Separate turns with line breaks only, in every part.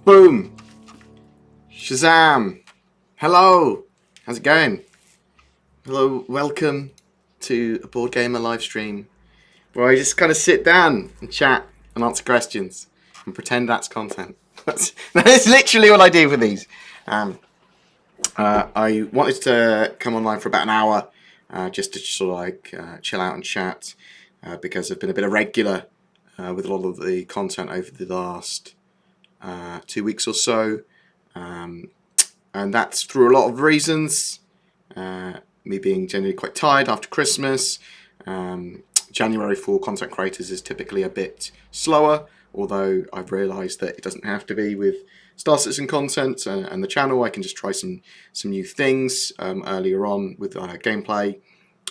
Boom! Shazam! Hello! How's it going? Hello, welcome to a BoredGamer live stream where I just kind of sit down and chat and answer questions and pretend that's content. That's literally what I do with these. I wanted to come online for about an hour just to sort of like chill out and chat because I've been a bit irregular with a lot of the content over the last 2 weeks or so, and that's through a lot of reasons. Me being generally quite tired after Christmas. January for content creators is typically a bit slower, although I've realised that it doesn't have to be with Star Citizen content and the channel. I can just try some new things earlier on with gameplay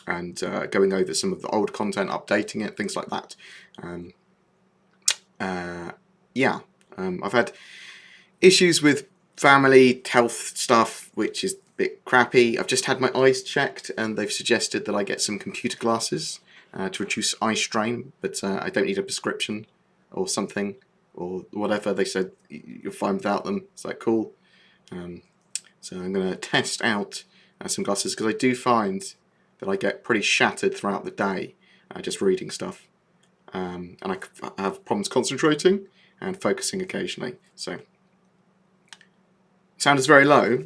and going over some of the old content, updating it, things like that. I've had issues with family health stuff, which is a bit crappy. I've just had my eyes checked and they've suggested that I get some computer glasses to reduce eye strain, but I don't need a prescription or something or whatever. They said you're fine without them. It's like, cool. So I'm going to test out some glasses because I do find that I get pretty shattered throughout the day just reading stuff. And I have problems concentrating and focusing occasionally. So, sound is very low.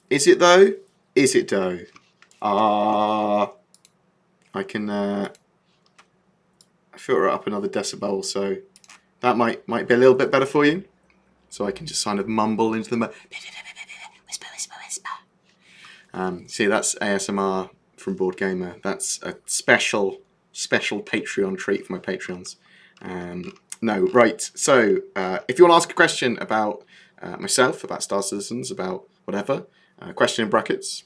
Is it though? Is it though? I can filter it up another decibel, so that might be a little bit better for you. So I can just kind of mumble into the whisper, whisper, whisper. See, that's ASMR from BoredGamer. That's a special Patreon treat for my Patreons. No, right. So if you want to ask a question about myself, about Star Citizens, about whatever, question in brackets.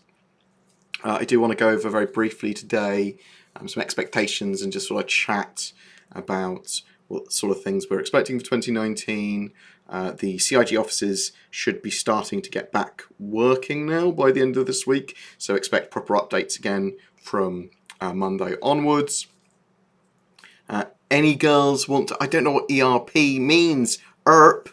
I do want to go over very briefly today some expectations and just sort of chat about what sort of things we're expecting for 2019. The CIG offices should be starting to get back working now by the end of this week, so expect proper updates again from Monday onwards. Any girls want to... I don't know what ERP means. ERP.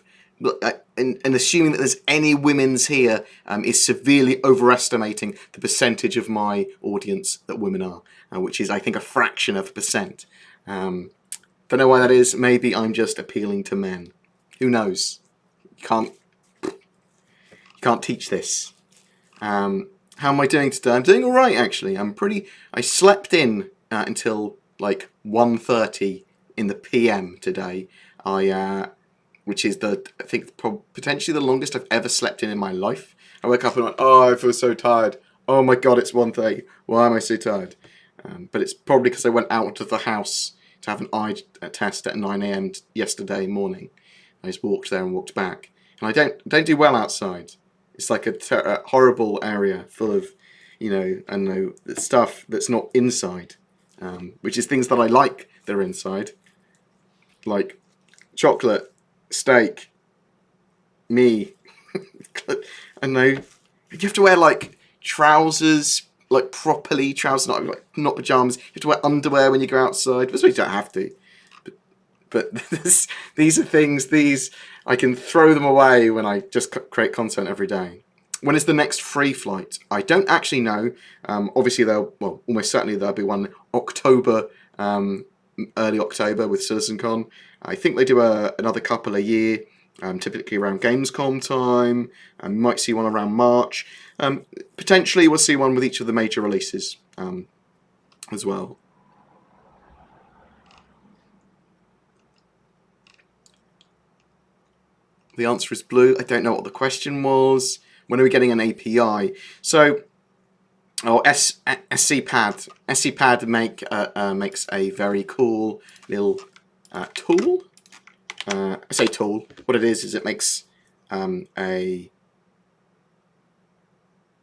And assuming that there's any women's here is severely overestimating the percentage of my audience that women are, which is, I think, a fraction of a percent. Don't know why that is. Maybe I'm just appealing to men. Who knows? You can't teach this. How am I doing today? I'm doing all right, actually. I slept in until like 1:30 in the PM today. Which is I think potentially the longest I've ever slept in my life. I woke up and went, oh, I feel so tired. Oh my god, it's 1:30. Why am I so tired? But it's probably because I went out of the house to have an eye test at 9 AM yesterday morning. I just walked there and walked back. And I don't do well outside. It's like a horrible area full of, I don't know, stuff that's not inside. Which is things that I like that are inside. Like chocolate, steak, me. I know. You have to wear like trousers, like properly trousers, not pajamas. You have to wear underwear when you go outside. I suppose you don't have to. But these are things. I can throw them away when I just create content every day. When is the next free flight? I don't actually know. Obviously, almost certainly there'll be one October, early October with CitizenCon. I think they do another couple a year, typically around Gamescom time. We might see one around March. Potentially, we'll see one with each of the major releases as well. The answer is blue. I don't know what the question was. When are we getting an API? So, SCPad. SCPad makes a very cool little tool. I say tool. What it is it makes a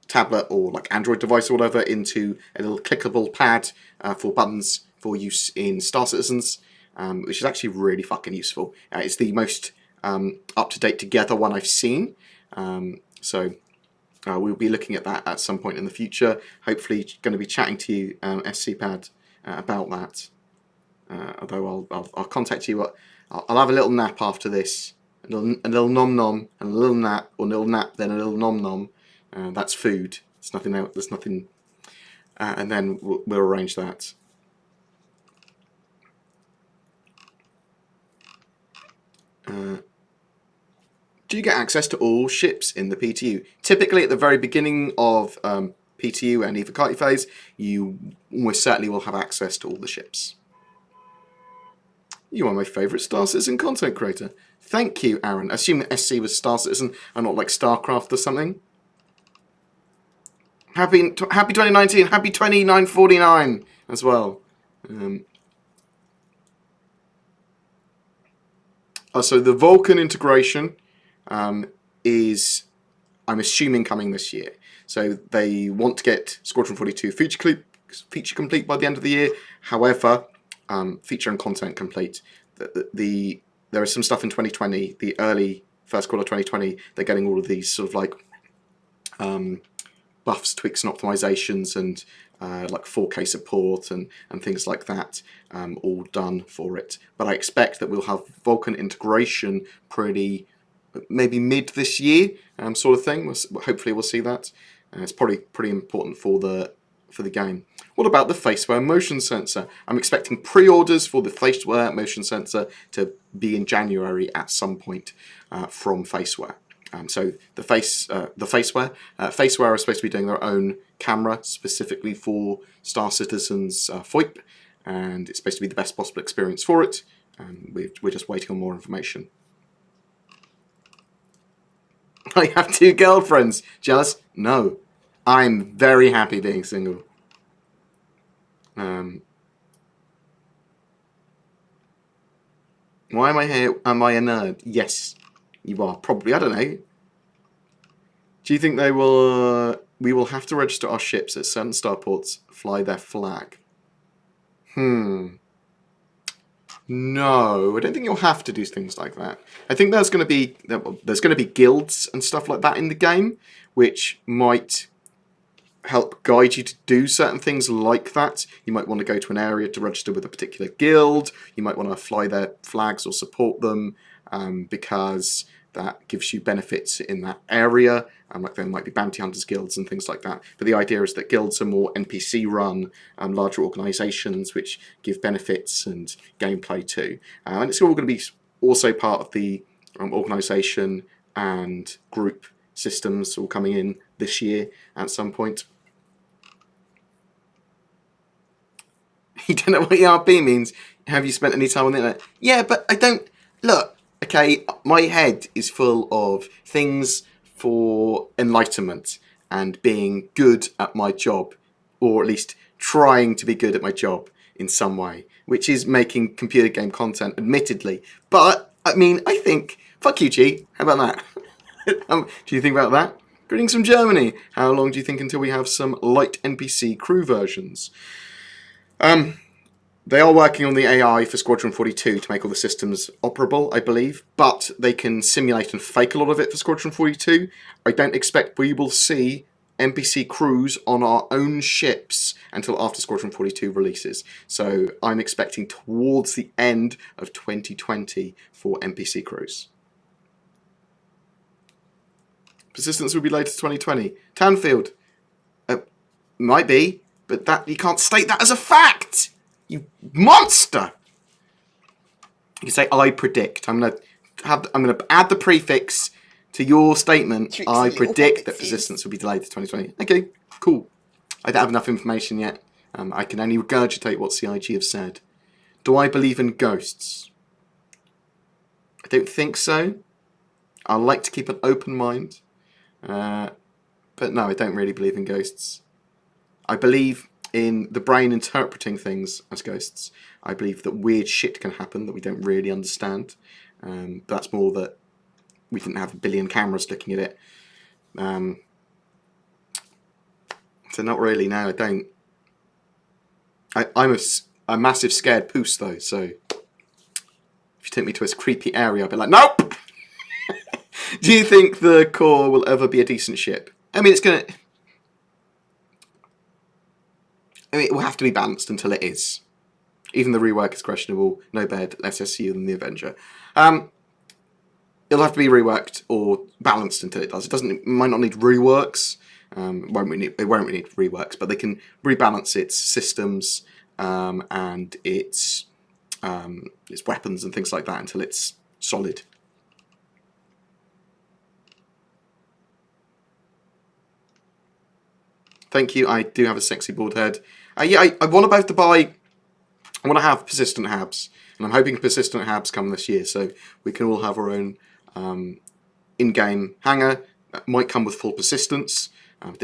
tablet or like Android device or whatever into a little clickable pad for buttons for use in Star Citizens, which is actually really fucking useful. It's the most up-to-date together one I've seen. So we'll be looking at that at some point in the future. Hopefully going to be chatting to you, SCPad, about that. Although I'll contact you. I'll have a little nap after this a little nom nom, and a little nap, or a little nap, then a little nom nom. That's food. There's nothing out. There's nothing. And then we'll arrange that. Do you get access to all ships in the PTU? Typically, at the very beginning of PTU and either kite phase, you almost certainly will have access to all the ships. You are my favourite Star Citizen content creator. Thank you, Aaron. I assume that SC was Star Citizen and not like StarCraft or something. Happy 2019, happy 2949 as well. So the Vulcan integration is, I'm assuming, coming this year. So they want to get Squadron 42 feature complete by the end of the year. However, feature and content complete. There is some stuff in 2020, the early first quarter of 2020, they're getting all of these sort of like buffs, tweaks and optimizations and like 4K support and things like that all done for it. But I expect that we'll have Vulcan integration maybe mid this year sort of thing. Hopefully we'll see that. It's probably pretty important for the game. What about the Faceware motion sensor? I'm expecting pre-orders for the Faceware motion sensor to be in January at some point from Faceware. So the Faceware are supposed to be doing their own camera specifically for Star Citizen's FOIP, and it's supposed to be the best possible experience for it. We're just waiting on more information. I have 2 girlfriends. Jealous? No. I'm very happy being single. Why am I here? Am I a nerd? Yes, you are. Probably. I don't know. Do you think they will? We will have to register our ships at certain starports, fly their flag. No, I don't think you'll have to do things like that. I think there's going to be guilds and stuff like that in the game, which might help guide you to do certain things like that. You might want to go to an area to register with a particular guild. You might want to fly their flags or support them because that gives you benefits in that area. Like there might be bounty hunters guilds and things like that. But the idea is that guilds are more NPC run, larger organisations which give benefits and gameplay too. And it's all going to be also part of the organisation and group systems all coming in this year at some point. You don't know what ERP means? Have you spent any time on the internet? Yeah, but I don't... Look, okay, my head is full of things for enlightenment and being good at my job, or at least trying to be good at my job in some way, which is making computer game content, admittedly. But, I mean, I think... Fuck you, G. How about that? Do you think about that? Greetings from Germany. How long do you think until we have some light NPC crew versions? They are working on the AI for Squadron 42 to make all the systems operable, I believe, but they can simulate and fake a lot of it for Squadron 42. I don't expect we will see NPC crews on our own ships until after Squadron 42 releases. So I'm expecting towards the end of 2020 for NPC crews. Persistence will be later to 2020. Tanfield. Might be, but that you can't state that as a fact! You monster! You can say, I predict. I'm gonna add the prefix to your statement. I predict that Persistence will be delayed to 2020. Okay, cool. I don't have enough information yet. I can only regurgitate what CIG have said. Do I believe in ghosts? I don't think so. I like to keep an open mind. But no, I don't really believe in ghosts. I believe in the brain interpreting things as ghosts. I believe that weird shit can happen that we don't really understand. But that's more that we didn't have a billion cameras looking at it. So not really, no, I don't. I'm a massive scared poos though, so if you take me to a creepy area, I'll be like, nope! Do you think the core will ever be a decent ship? I mean, it will have to be balanced until it is. Even the rework is questionable. No bed, less SU than the Avenger. it'll have to be reworked or balanced until it does. It might not need reworks. It won't really need reworks, but they can rebalance its systems and its weapons and things like that until it's solid. Thank you. I do have a sexy bald head. Yeah, I want about to buy. I want to have persistent habs, and I'm hoping persistent habs come this year, so we can all have our own in-game hanger. That might come with full persistence.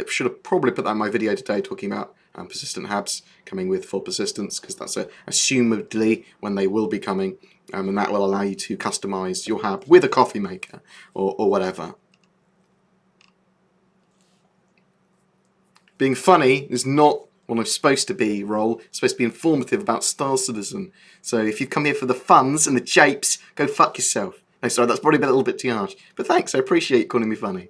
Should have probably put that in my video today, talking about persistent habs coming with full persistence, because that's assumedly when they will be coming, and that will allow you to customize your hab with a coffee maker or whatever. Being funny is not what I'm supposed to be, Roll. It's supposed to be informative about Star Citizen. So if you come here for the funs and the japes, go fuck yourself. No, sorry, that's probably a little bit too harsh. But thanks, I appreciate you calling me funny.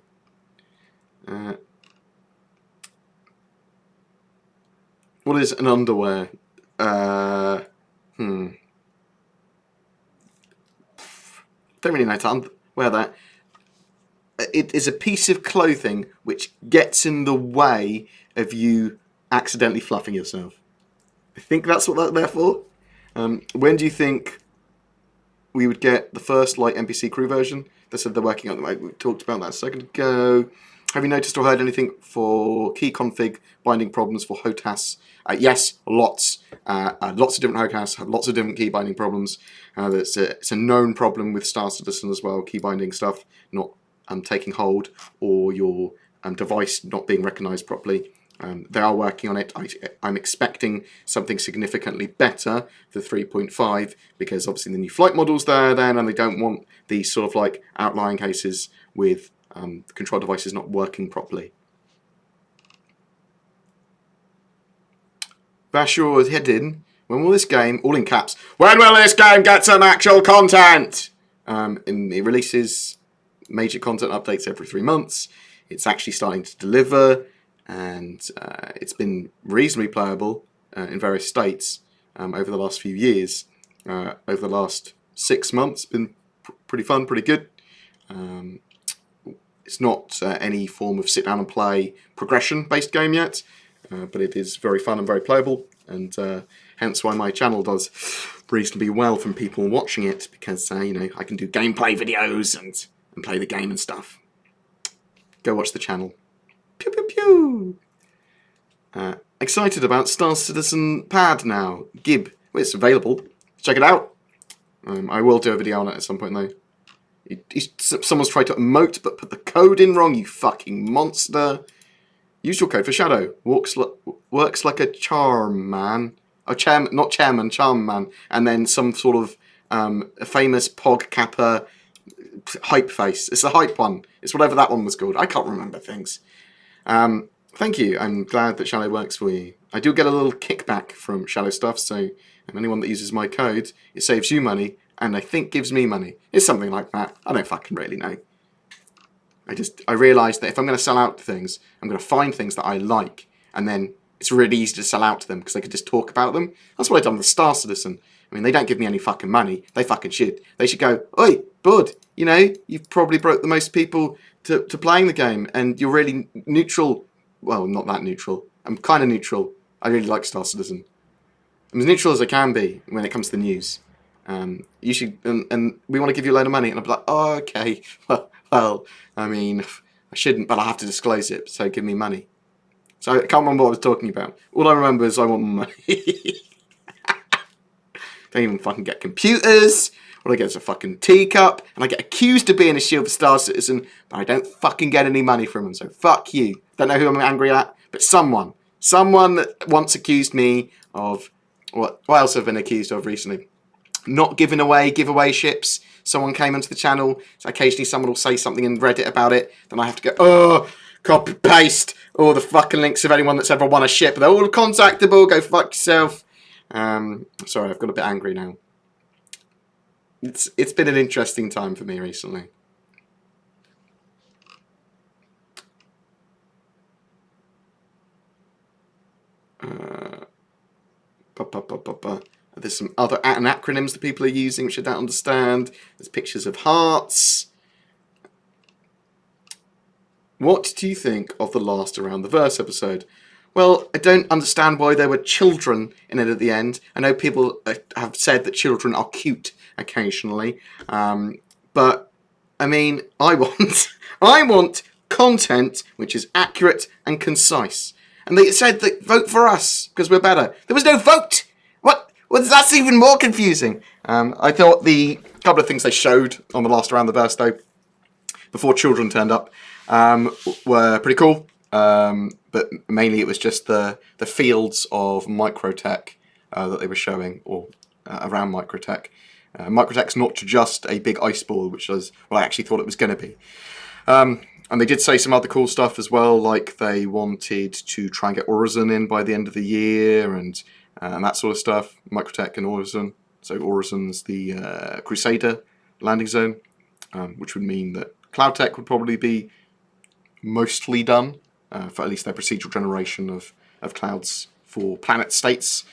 What is an underwear? Don't really know how to wear that. It is a piece of clothing which gets in the way of you accidentally fluffing yourself. I think that's what that's there for. When do you think we would get the first light NPC crew version? They said they're working on it. We talked about that a second ago. Have you noticed or heard anything for key config binding problems for HOTAS? Yes, lots. Lots of different HOTAS have lots of different key binding problems. It's a known problem with Star Citizen as well, key binding stuff not taking hold, or your device not being recognized properly. They are working on it. I'm expecting something significantly better for 3.5, because obviously the new flight model's there then, and they don't want these sort of like outlying cases with control devices not working properly. Bashur is heading. When will this game, all in caps, when will this game get some actual content? It releases major content updates every 3 months. It's actually starting to deliver, and it's been reasonably playable in various states over the last few years. Over the last 6 months, been pretty fun, pretty good. It's not any form of sit down and play progression based game yet, but it is very fun and very playable, and hence why my channel does reasonably well from people watching it, because you know, I can do gameplay videos and play the game and stuff. Go watch the channel. Pew pew pew. Excited about Star Citizen Pad now. Gib. Well, it's available. Check it out. I will do a video on it at some point though. Someone's tried to emote but put the code in wrong, you fucking monster. Use your code for Shadow. Works like a charm man. Oh, not chairman, charm man. And then some sort of a famous Pog Kappa hype face. It's the hype one. It's whatever that one was called. I can't remember things. Thank you. I'm glad that Shadow works for you. I do get a little kickback from Shadow stuff, so anyone that uses my code, it saves you money, and I think gives me money. It's something like that. I don't fucking really know. I realised that if I'm going to sell out to things, I'm going to find things that I like, and then it's really easy to sell out to them because they could just talk about them. That's what I've done with Star Citizen. I mean, they don't give me any fucking money. They fucking should. They should go, oi, bud, you know, you've probably broke the most people to playing the game, and you're really neutral. Well, not that neutral. I'm kind of neutral. I really like Star Citizen. I'm as neutral as I can be when it comes to the news. You should, and we want to give you a load of money, and I'll be like, oh, okay. Well, I mean, I shouldn't, but I have to disclose it, so give me money. So I can't remember what I was talking about. All I remember is I want money. Don't even fucking get computers. All I get is a fucking teacup, and I get accused of being a shield for Star Citizen, but I don't fucking get any money from them, so fuck you. Don't know who I'm angry at, but someone that once accused me of, what else have I been accused of recently? Not giving away giveaway ships. Someone came onto the channel, so occasionally someone will say something in Reddit about it, then I have to go, oh, copy paste all the fucking links of anyone that's ever won a ship. They're all contactable, go fuck yourself. Sorry, I've got a bit angry now. It's been an interesting time for me recently. There's some other acronyms that people are using which I don't understand. There's pictures of hearts. What do you think of the last Around the Verse episode? Well, I don't understand why there were children in it at the end. I know people have said that children are cute occasionally, but I mean, I want content which is accurate and concise. And they said that vote for us because we're better. There was no vote. What? Well, that's even more confusing. I thought the couple of things they showed on the last Around the Verse, though, before children turned up, were pretty cool. But mainly it was just the fields of microtech that they were showing, or around microtech. Microtech's not just a big ice ball, which was what I actually thought it was going to be. And they did say some other cool stuff as well, like they wanted to try and get Horizon in by the end of the year, and that sort of stuff. Microtech and Horizon. So Horizon's the Crusader landing zone, which would mean that Cloudtech would probably be mostly done, for at least their procedural generation of clouds for planet states.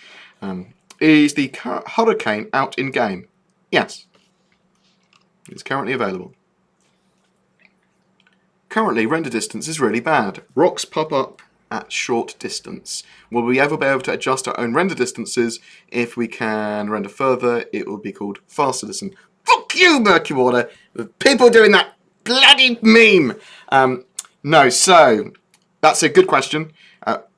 Is the Hurricane out in game? Yes. It's currently available. Currently, render distance is really bad. Rocks pop up at short distance. Will we ever be able to adjust our own render distances? If we can render further, it will be called faster distance. Fuck you, Murky Water! People doing that bloody meme! No, so that's a good question.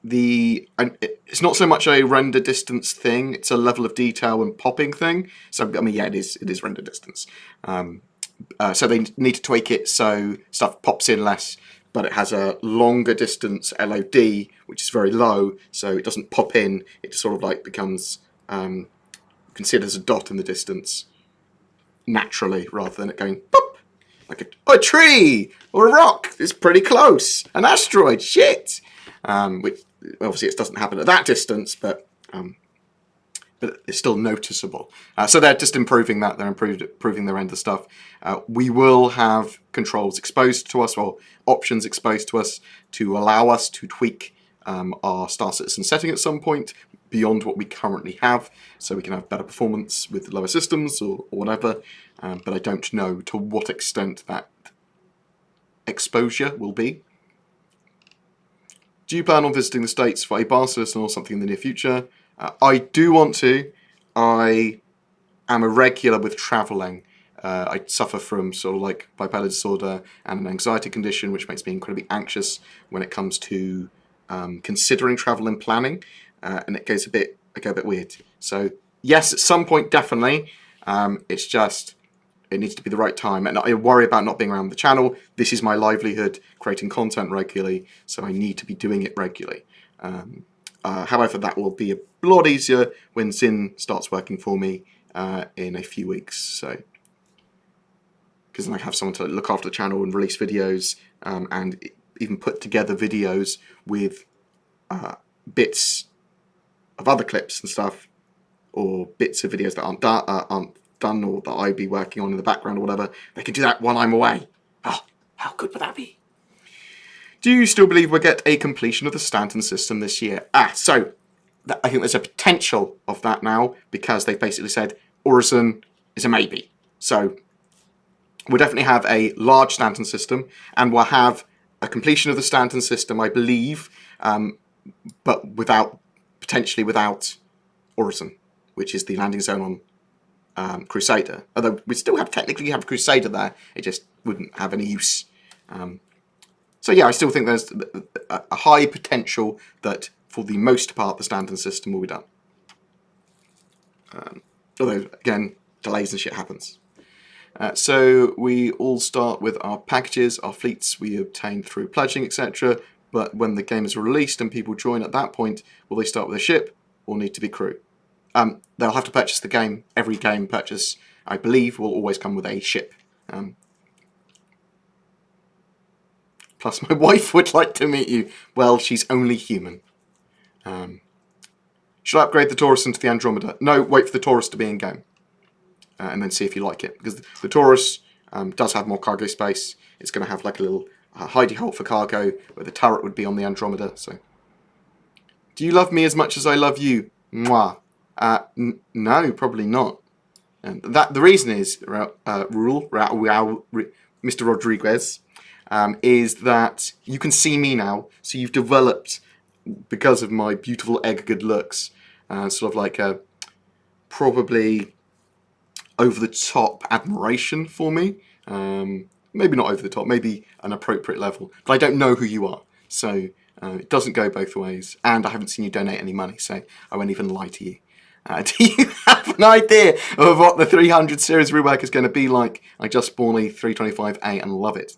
It's not so much a render distance thing; it's a level of detail and popping thing. So I mean, yeah, it is render distance. So they need to tweak it so stuff pops in less, but it has a longer distance LOD, which is very low, so it doesn't pop in. It just sort of like becomes considered as a dot in the distance naturally, rather than it going pop. Like a tree or a rock. It's pretty close. An asteroid. Shit. Which obviously it doesn't happen at that distance, but it's still noticeable. So they're just improving that. They're improving their render stuff. We will have controls exposed to us, or options exposed to us, to allow us to tweak our Star Citizen setting at some point beyond what we currently have, so we can have better performance with lower systems or whatever. But I don't know to what extent that exposure will be. Do you plan on visiting the States for a bar citizen or something in the near future? I do want to. I am a regular with travelling. I suffer from sort of like bipolar disorder and an anxiety condition, which makes me incredibly anxious when it comes to considering travel and planning, and I go a bit weird. So yes, at some point definitely. It's just it needs to be the right time, and I worry about not being around the channel. This is my livelihood, creating content regularly, so I need to be doing it regularly. However, that will be a lot easier when Zin starts working for me in a few weeks. So, because then I have someone to look after the channel and release videos, and even put together videos with bits of other clips and stuff, or bits of videos that aren't done, or that I'd be working on in the background or whatever. They can do that while I'm away. Oh, how good would that be? Do you still believe we'll get a completion of the Stanton system this year? So I think there's a potential of that now, because they've basically said Horizon is a maybe. So we'll definitely have a large Stanton system, and we'll have a completion of the Stanton system, I believe, but potentially without Horizon, which is the landing zone on Crusader. Although we still technically have Crusader there, it just wouldn't have any use. So yeah, I still think there's a high potential that, for the most part, the Stanton system will be done. Although, again, delays and shit happens. So we all start with our packages, our fleets we obtain through pledging, etc. But when the game is released and people join at that point, will they start with a ship or need to be crew? They'll have to purchase the game. Every game purchase, I believe, will always come with a ship. Plus, my wife would like to meet you. Well, she's only human. Should I upgrade the Taurus into the Andromeda? No, wait for the Taurus to be in game. And then see if you like it. Because the Taurus does have more cargo space. It's going to have like a little hidey hole for cargo, where the turret would be on the Andromeda. So, do you love me as much as I love you? Mwah. No, probably not. And the reason is, Mr. Rodriguez, is that you can see me now. So you've developed, because of my beautiful egg good looks, sort of like a probably over-the-top admiration for me. Maybe not over the top, maybe an appropriate level. But I don't know who you are, so it doesn't go both ways. And I haven't seen you donate any money, so I won't even lie to you. Do you have an idea of what the 300 series rework is going to be like? I just bought a 325A and love it.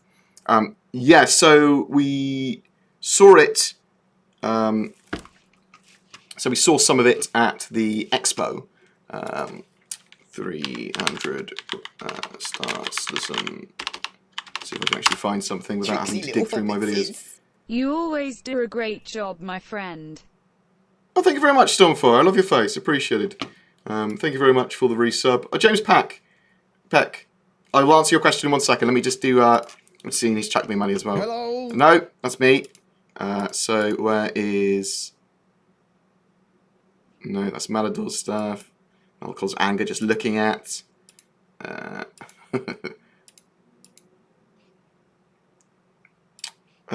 Yeah, so we saw it. So we saw some of it at the expo. 300 stars. See if I can actually find something without having to dig through my videos.
You always do a great job, my friend.
Oh, thank you very much, Stormfire. I love your face. Appreciated. Thank you very much for the resub. Oh, James Peck, I will answer your question in 1 second. Let me just do... I'm seeing he's chucked me money as well.
Hello.
No, that's me. So where is... No, that's Matador's stuff. That'll cause anger just looking at.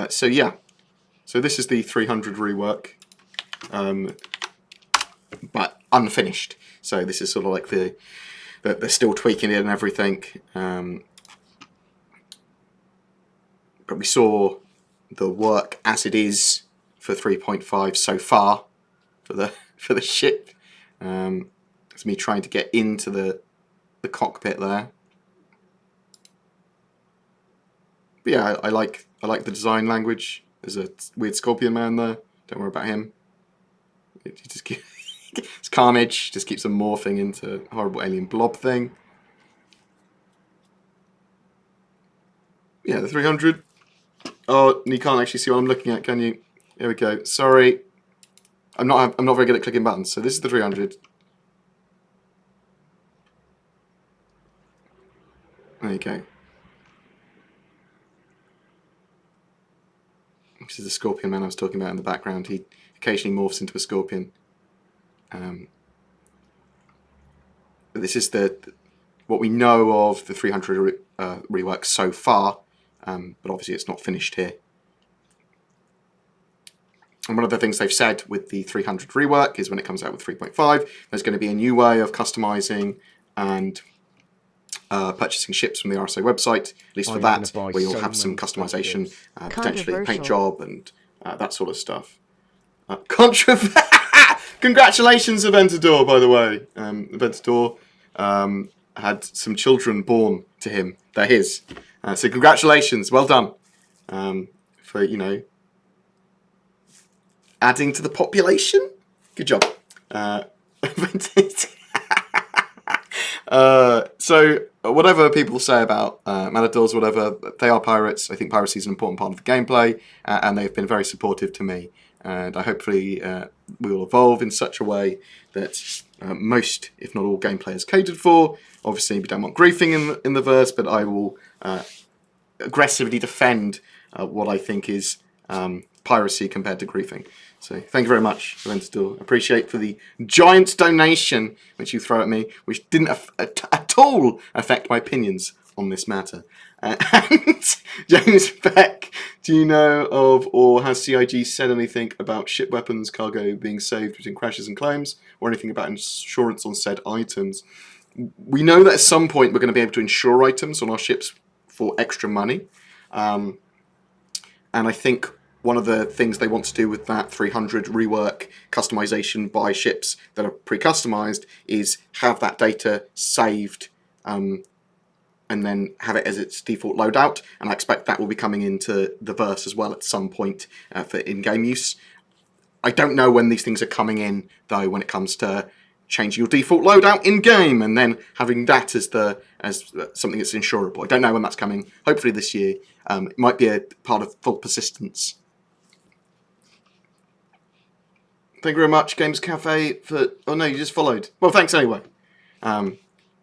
So yeah. So this is the 300 rework. But unfinished. So this is sort of like they're still tweaking it and everything. But we saw the work as it is for 3.5 so far for the ship. It's me trying to get into the cockpit there. But yeah, I like the design language. There's a weird scorpion man there. Don't worry about him. It's carnage. Just keeps on morphing into a horrible alien blob thing. Yeah, the 300. Oh, you can't actually see what I'm looking at, can you? Here we go. Sorry, I'm not very good at clicking buttons. So this is the 300. There you go. This is the scorpion man I was talking about in the background. He occasionally morphs into a scorpion. This is what we know of the 300 rework so far, but obviously it's not finished here. And one of the things they've said with the 300 rework is when it comes out with 3.5, there's going to be a new way of customizing and purchasing ships from the RSA website, at least for that, where you'll have some customization, potentially a paint job and that sort of stuff. Congratulations, Aventador, by the way. Aventador had some children born to him. They're his. So congratulations, well done for, you know, adding to the population. Good job. So whatever people say about Matadors, whatever, they are pirates. I think piracy is an important part of the gameplay, and they've been very supportive to me. And I hopefully we will evolve in such a way that most, if not all, gameplay is catered for. Obviously, we don't want griefing in the verse, but I will aggressively defend what I think is piracy compared to griefing. So thank you very much, Aventador. Appreciate for the giant donation which you throw at me, which didn't at all affect my opinions on this matter. And James Beck, do you know of, or has CIG said anything about ship weapons cargo being saved between crashes and claims, or anything about insurance on said items? We know that at some point we're going to be able to insure items on our ships for extra money. And I think one of the things they want to do with that 300 rework customization by ships that are pre-customized is have that data saved and then have it as its default loadout. And I expect that will be coming into the verse as well at some point for in-game use. I don't know when these things are coming in, though, when it comes to changing your default loadout in-game and then having that as something that's insurable. I don't know when that's coming. Hopefully this year. It might be a part of full persistence. Thank you very much, Games Cafe, for... Oh, no, you just followed. Well, thanks anyway. I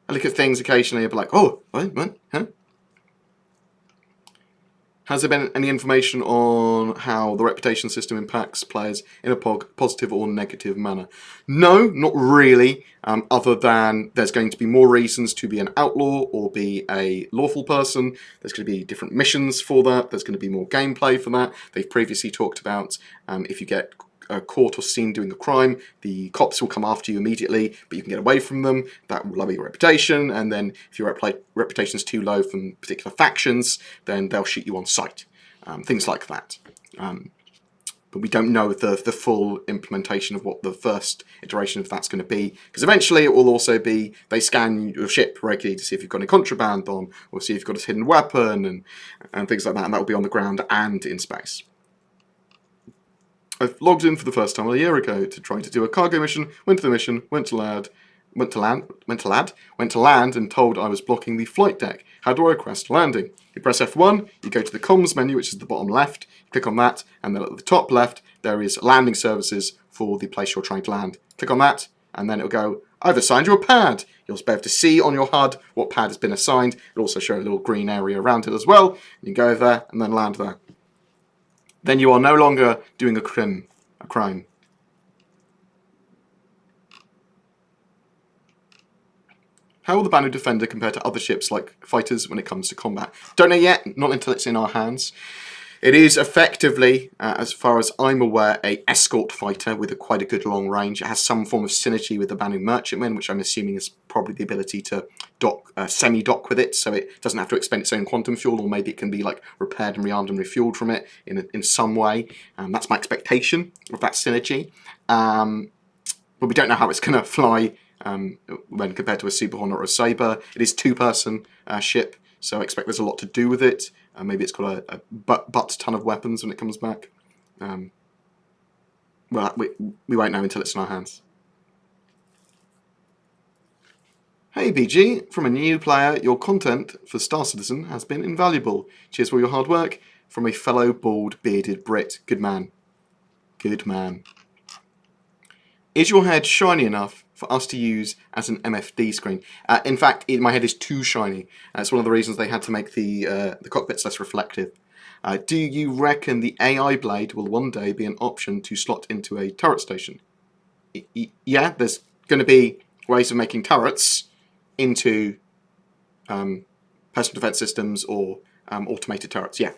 look at things occasionally and be like, oh, what, huh? Has there been any information on how the reputation system impacts players in a positive or negative manner? No, not really, other than there's going to be more reasons to be an outlaw or be a lawful person. There's going to be different missions for that. There's going to be more gameplay for that. They've previously talked about if you get caught or seen doing a crime, the cops will come after you immediately, but you can get away from them. That will lower your reputation, and then if your reputation is too low from particular factions, then they'll shoot you on sight. Things like that. But we don't know the full implementation of what the first iteration of that's going to be, because eventually it will also be they scan your ship regularly to see if you've got any contraband on, or see if you've got a hidden weapon, and things like that, and that will be on the ground and in space. I've logged in for the first time a year ago to try to do a cargo mission, went to the mission, went to land, and told I was blocking the flight deck. How do I request landing? You press F1, you go to the comms menu, which is the bottom left, click on that, and then at the top left, there is landing services for the place you're trying to land. Click on that, and then it'll go, I've assigned you a pad. You'll be able to see on your HUD what pad has been assigned. It'll also show a little green area around it as well. You can go over there and then land there. Then you are no longer doing a crime. How will the Banu Defender compare to other ships like fighters when it comes to combat? Don't know yet, not until it's in our hands. It is effectively, as far as I'm aware, a escort fighter with quite a good long range. It has some form of synergy with the Banu Merchantman, which I'm assuming is probably the ability to semi-dock with it, so it doesn't have to expend its own quantum fuel, or maybe it can be like repaired and rearmed and refueled from it in some way. That's my expectation of that synergy. But we don't know how it's going to fly when compared to a Super Hornet or a Sabre. It is two-person ship, so I expect there's a lot to do with it. Maybe it's got a butt ton of weapons when it comes back. Well, we won't know until it's in our hands. Hey BG, from a new player, your content for Star Citizen has been invaluable. Cheers for your hard work. From a fellow bald bearded Brit. Good man. Good man. Is your head shiny enough for us to use as an MFD screen? In fact, my head is too shiny. It's one of the reasons they had to make the cockpits less reflective. Do you reckon the AI blade will one day be an option to slot into a turret station? Yeah, there's going to be ways of making turrets into personal defense systems or automated turrets, yeah.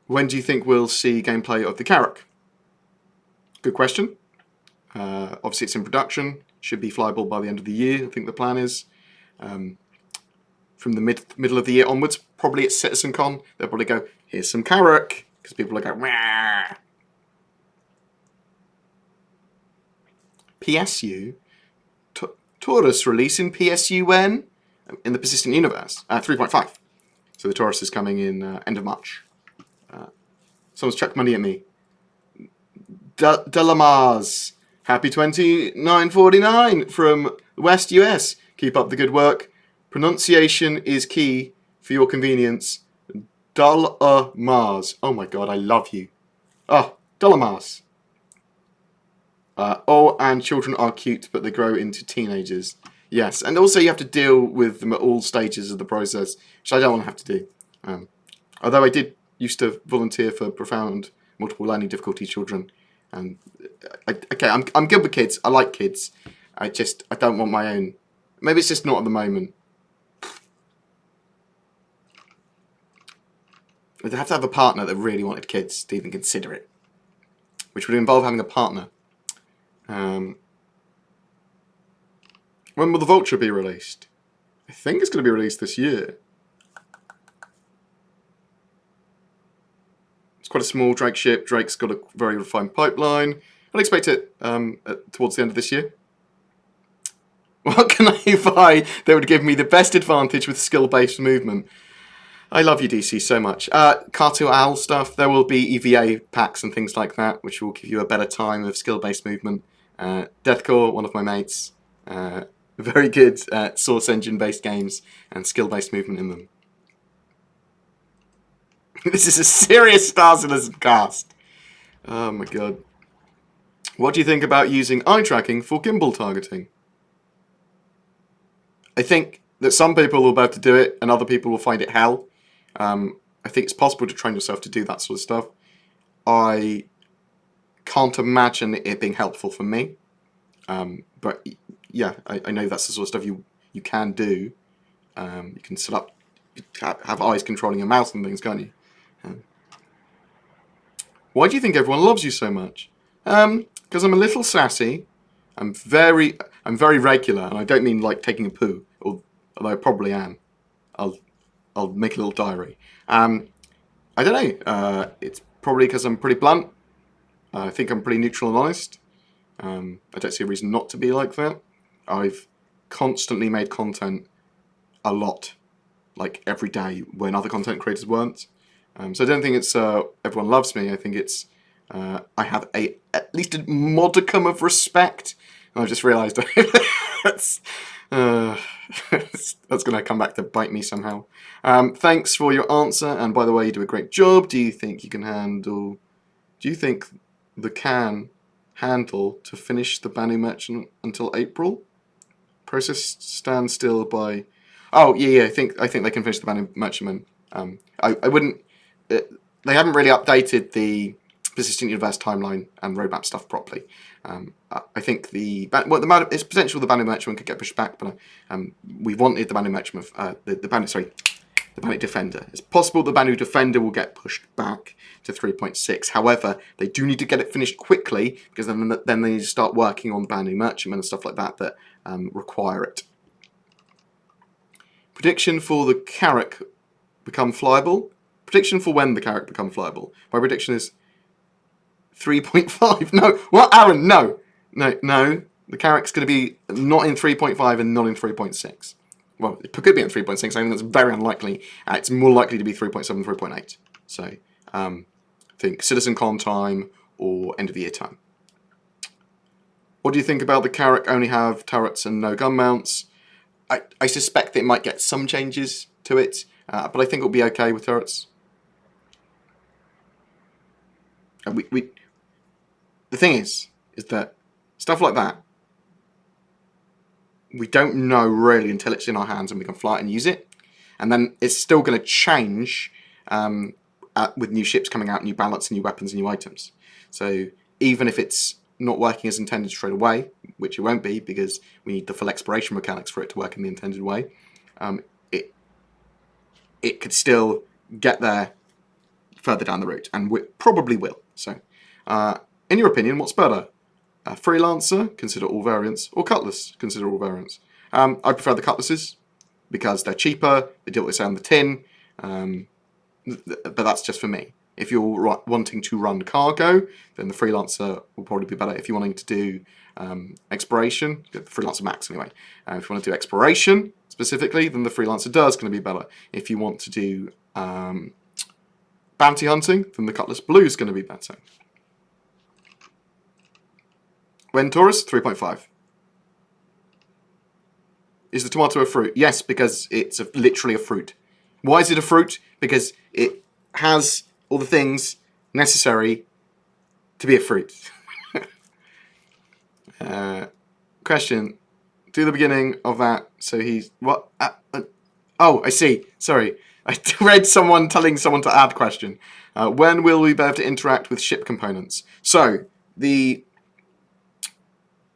When do you think we'll see gameplay of the Carrack? Good question. Obviously it's in production, should be flyable by the end of the year, I think the plan is. From the middle of the year onwards, probably at CitizenCon, they'll probably go, here's some Carrack, because people will go, wah. PSU? Taurus release in PSU when? In the Persistent Universe, 3.5. So the Taurus is coming in end of March. Someone's chucked money at me. Delamars, happy 29.49 from West US. Keep up the good work. Pronunciation is key for your convenience. Delamars. Oh my god, I love you. Oh, Delamars. Oh, and children are cute, but they grow into teenagers. Yes, and also you have to deal with them at all stages of the process, which I don't want to have to do. Although I did used to volunteer for profound multiple learning difficulty children. And okay, I'm good with kids. I like kids. I don't want my own. Maybe it's just not at the moment. I'd have to have a partner that really wanted kids to even consider it, which would involve having a partner. When will the Vulture be released? I think it's going to be released this year. It's quite a small Drake ship. Drake's got a very refined pipeline. I'd expect it towards the end of this year. What can I buy that would give me the best advantage with skill-based movement? I love you, DC, so much. Cartoon Owl stuff. There will be EVA packs and things like that, which will give you a better time of skill-based movement. Deathcore, one of my mates. Very good source engine-based games and skill-based movement in them. This is a serious Star Citizen cast. Oh my god. What do you think about using eye tracking for gimbal targeting? I think that some people will be able to do it and other people will find it hell. I think it's possible to train yourself to do that sort of stuff. I can't imagine it being helpful for me. But yeah, I know that's the sort of stuff you can do. You can set up, have eyes controlling your mouth and things, can't you? Why do you think everyone loves you so much? Because I'm a little sassy. I'm very regular, and I don't mean like taking a poo, although I probably am. I'll make a little diary. I don't know. It's probably because I'm pretty blunt. I think I'm pretty neutral and honest. I don't see a reason not to be like that. I've constantly made content a lot, like every day, when other content creators weren't. So I don't think it's everyone loves me. I think it's I have at least a modicum of respect. And I've just realised that's that's going to come back to bite me somehow. Thanks for your answer. And by the way, you do a great job. Do you think you can handle? Do you think the can handle to finish the Banu Merchant until April? Process stands still by. Oh yeah, I think they can finish the Banu Merchant. I wouldn't. They haven't really updated the Persistent Universe timeline and roadmap stuff properly. I think it's potential the Banu Merchant could get pushed back, but we wanted the Banu Merchant, the Banu Defender. It's possible the Banu Defender will get pushed back to 3.6. However, they do need to get it finished quickly, because then they need to start working on Banu Merchant and stuff like that require it. Prediction for the Carrack become flyable. Prediction for when the Carrack become flyable. My prediction is 3.5. No, what, Aaron? No. The Carrack's going to be not in 3.5 and not in 3.6. Well, it could be in 3.6. I think that's very unlikely. It's more likely to be 3.7, 3.8. So, I think CitizenCon time or end of the year time. What do you think about the Carrack only have turrets and no gun mounts? I suspect it might get some changes to it, but I think it'll be okay with turrets. The thing is that stuff like that, we don't know really until it's in our hands and we can fly it and use it. And then it's still going to change with new ships coming out, new ballots, new weapons, new items. So even if it's not working as intended straight away, which it won't be because we need the full exploration mechanics for it to work in the intended way, it could still get there further down the route, and probably will. So, in your opinion, what's better? Freelancer, consider all variants, or Cutlass, consider all variants. I prefer the Cutlasses because they're cheaper, they do what they say on the tin, but that's just for me. If you're wanting to run cargo, then the Freelancer will probably be better. If you're wanting to do exploration, the Freelancer Max anyway. If you want to do exploration specifically, then the Freelancer Does going to be better. If you want to do bounty hunting, then the Cutlass Blue is going to be better. When Taurus, 3.5. Is the tomato a fruit? Yes, because it's literally a fruit. Why is it a fruit? Because it has all the things necessary to be a fruit. Question. Do the beginning of that. So he's... What? Oh, I see. Sorry. I read someone telling someone to add question. When will we be able to interact with ship components? So, the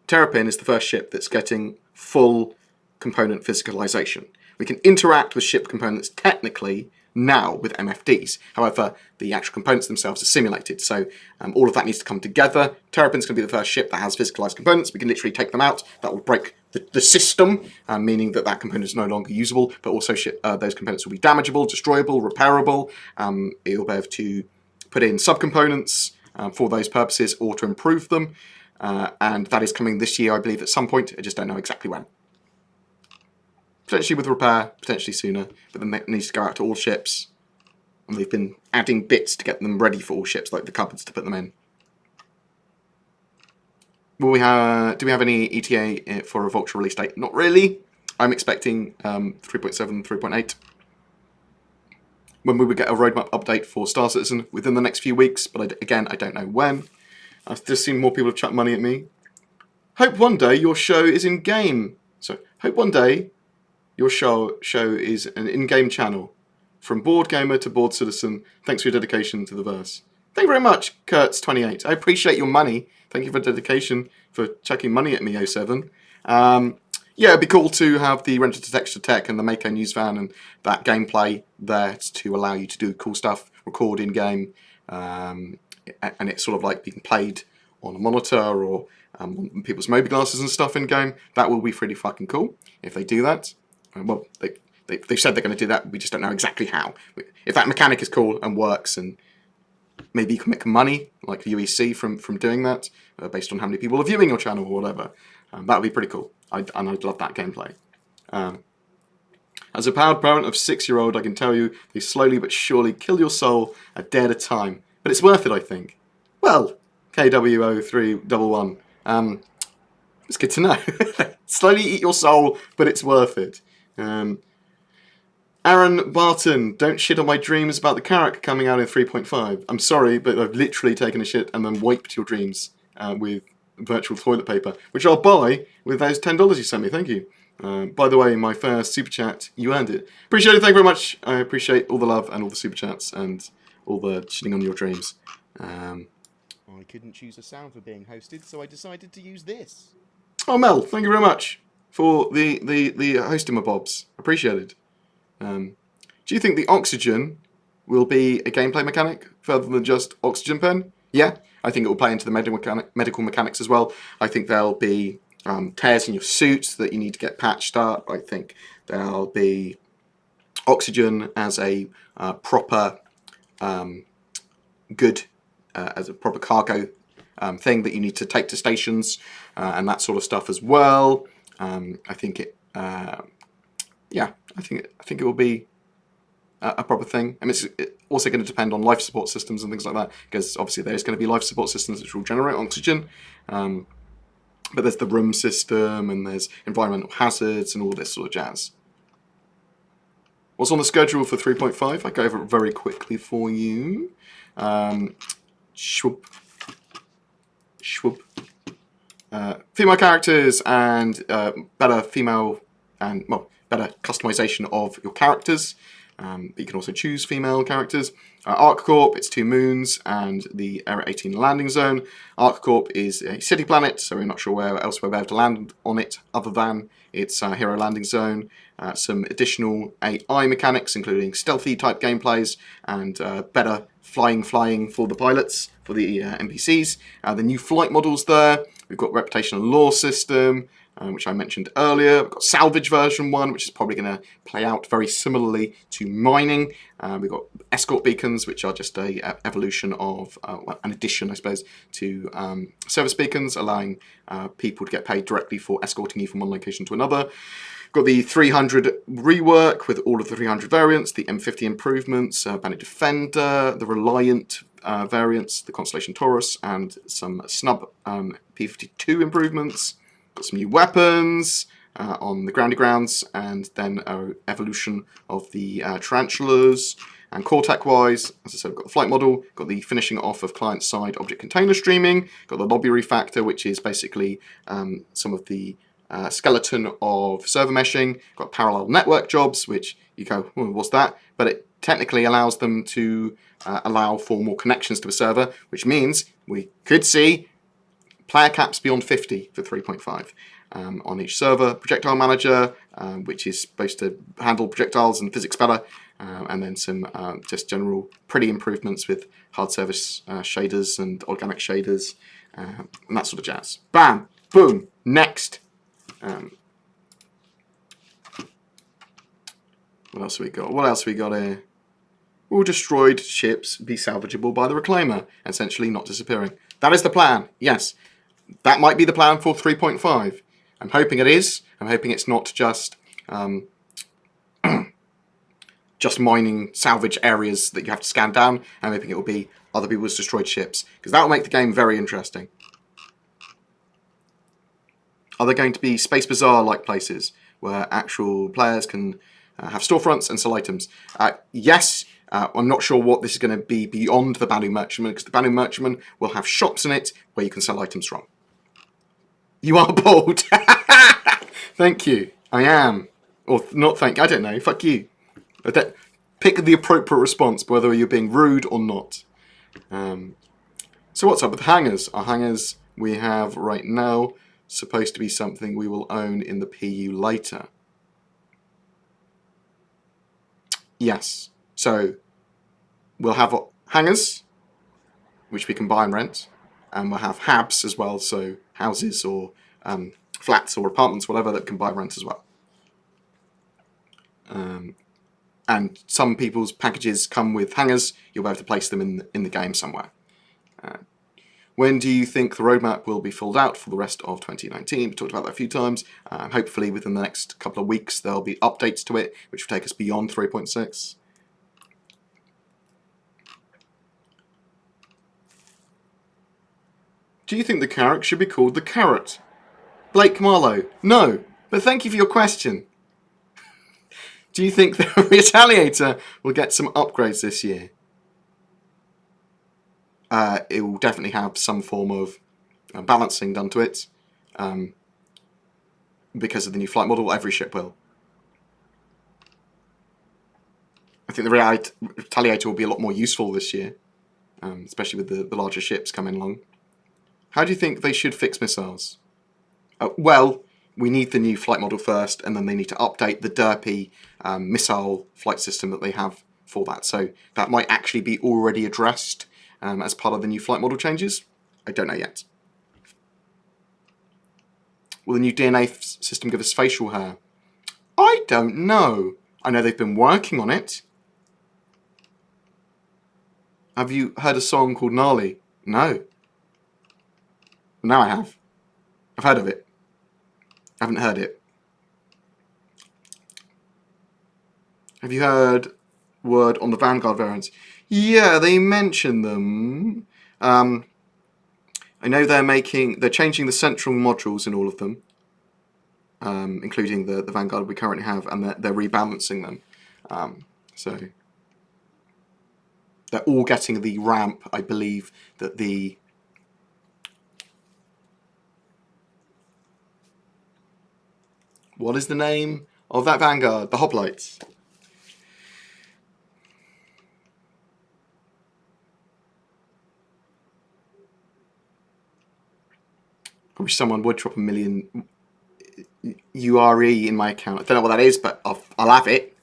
Terrapin is the first ship that's getting full component physicalization. We can interact with ship components technically now with MFDs. However, the actual components themselves are simulated, so all of that needs to come together. Terrapin's going to be the first ship that has physicalized components. We can literally take them out. That will break the system, meaning that component is no longer usable, but also those components will be damageable, destroyable, repairable. You'll be able to put in subcomponents for those purposes or to improve them, and that is coming this year, I believe, at some point. I just don't know exactly when. Potentially with repair, potentially sooner, but then it needs to go out to all ships. And we've been adding bits to get them ready for all ships, like the cupboards to put them in. Do we have any ETA for a Vulture release date? Not really. I'm expecting 3.7, 3.8. When we would get a roadmap update for Star Citizen within the next few weeks, but again, I don't know when. I've just seen more people have chucked money at me. Hope one day your show is in-game. So, hope one day your show is an in-game channel. From BoredGamer to Bored Citizen, thanks for your dedication to the verse. Thank you very much, Kurtz28. I appreciate your money. Thank you for dedication, for chucking money at me, 07. Yeah, it'd be cool to have the render to texture tech and the Mako news van and that gameplay there to allow you to do cool stuff, record in game, and it's sort of like being played on a monitor or on people's mobi glasses and stuff in game. That will be pretty fucking cool if they do that. Well, they've said they're going to do that. We just don't know exactly how. If that mechanic is cool and works, and maybe you can make money like UEC from doing that, based on how many people are viewing your channel or whatever. That would be pretty cool. I'd love that gameplay. As a proud parent of 6-year-old, I can tell you they slowly but surely kill your soul a day at a time. But it's worth it, I think. Well, KW0311. It's good to know. Slowly eat your soul, but it's worth it. Aaron Barton, don't shit on my dreams about the Carrack coming out in 3.5. I'm sorry, but I've literally taken a shit and then wiped your dreams with virtual toilet paper, which I'll buy with those $10 you sent me. Thank you. By the way, my first super chat, you earned it. Appreciate it. Thank you very much. I appreciate all the love and all the super chats and all the shitting on your dreams. I couldn't choose a sound for being hosted, so I decided to use this. Oh, Mel, thank you very much for the hosting my bobs. Appreciate it. Do you think the oxygen will be a gameplay mechanic further than just oxygen pen? Yeah, I think it will play into the medical mechanics as well. I think there'll be tears in your suit that you need to get patched up. I think there'll be oxygen as a proper good, as a proper cargo thing that you need to take to stations and that sort of stuff as well. I think it, yeah, I think it will be a proper thing. I mean, it's also going to depend on life support systems and things like that, because obviously there's going to be life support systems which will generate oxygen. But there's the room system and there's environmental hazards and all this sort of jazz. What's on the schedule for 3.5? I go over it very quickly for you. Shwoop. Female characters and better female and, well, better customization of your characters. But you can also choose female characters. ArcCorp, it's 2 moons and the Era 18 landing zone. ArcCorp is a city planet, so we're not sure where else we'll be able to land on it other than its hero landing zone. Some additional AI mechanics, including stealthy type gameplays and better flying for the pilots, for the NPCs. The new flight models there. We've got reputational law system, which I mentioned earlier. We've got salvage version 1, which is probably going to play out very similarly to mining. We've got escort beacons, which are just a evolution of, an addition, I suppose, to service beacons, allowing people to get paid directly for escorting you from one location to another. We've got the 300 rework with all of the 300 variants, the M50 improvements, Bandit Defender, the Reliant variants, the Constellation Taurus, and some snub P52 improvements. Got some new weapons on the groundy grounds, and then an evolution of the tarantulas. And core tech wise, as I said, we've got the flight model, got the finishing off of client side object container streaming, got the lobby refactor, which is basically some of the skeleton of server meshing, got parallel network jobs, which you go, oh, what's that? But it technically allows them to allow for more connections to a server, which means we could see player caps beyond 50 for 3.5 on each server. Projectile manager, which is supposed to handle projectiles and physics better, and then some just general pretty improvements with hard service shaders and organic shaders and that sort of jazz. Bam! Boom! Next! What else have we got? What else have we got here? All destroyed ships be salvageable by the Reclaimer, essentially not disappearing. That is the plan, yes. That might be the plan for 3.5. I'm hoping it is. I'm hoping it's not just just mining salvage areas that you have to scan down. I'm hoping it will be other people's destroyed ships, because that will make the game very interesting. Are there going to be Space Bazaar-like places where actual players can have storefronts and sell items? Yes. I'm not sure what this is going to be beyond the Banu Merchantman, because the Banu Merchantman will have shops in it where you can sell items from. You are bold. Thank you. I am. Or not thank you. I don't know. Fuck you. pick the appropriate response, whether you're being rude or not. So what's up with hangers? Our hangers we have right now supposed to be something we will own in the PU later. Yes. So we'll have hangers, which we can buy and rent, and we'll have habs as well, so houses or flats or apartments, whatever, that can buy and rent as well. And some people's packages come with hangers. You'll be able to place them in the game somewhere. When do you think the roadmap will be filled out for the rest of 2019? We talked about that a few times. Hopefully within the next couple of weeks there'll be updates to it, which will take us beyond 3.6. Do you think the carrot should be called the carrot? Blake Marlowe, no, but thank you for your question. Do you think the Retaliator will get some upgrades this year? It will definitely have some form of balancing done to it. Because of the new flight model, every ship will. I think the Retaliator will be a lot more useful this year, especially with the larger ships coming along. How do you think they should fix missiles? Well, we need the new flight model first, and then they need to update the derpy missile flight system that they have for that. So that might actually be already addressed as part of the new flight model changes. I don't know yet. Will the new DNA system give us facial hair? I don't know. I know they've been working on it. Have you heard a song called Gnarly? No. Now I have. I've heard of it. I haven't heard it. Have you heard word on the Vanguard variants? Yeah, they mention them. I know they're changing the central modules in all of them, including the Vanguard we currently have, and they're rebalancing them. So they're all getting the ramp, I believe, that the what is the name of that Vanguard? The hoplites. I wish someone would drop $1 million URE in my account. I don't know what that is, but I'll have it.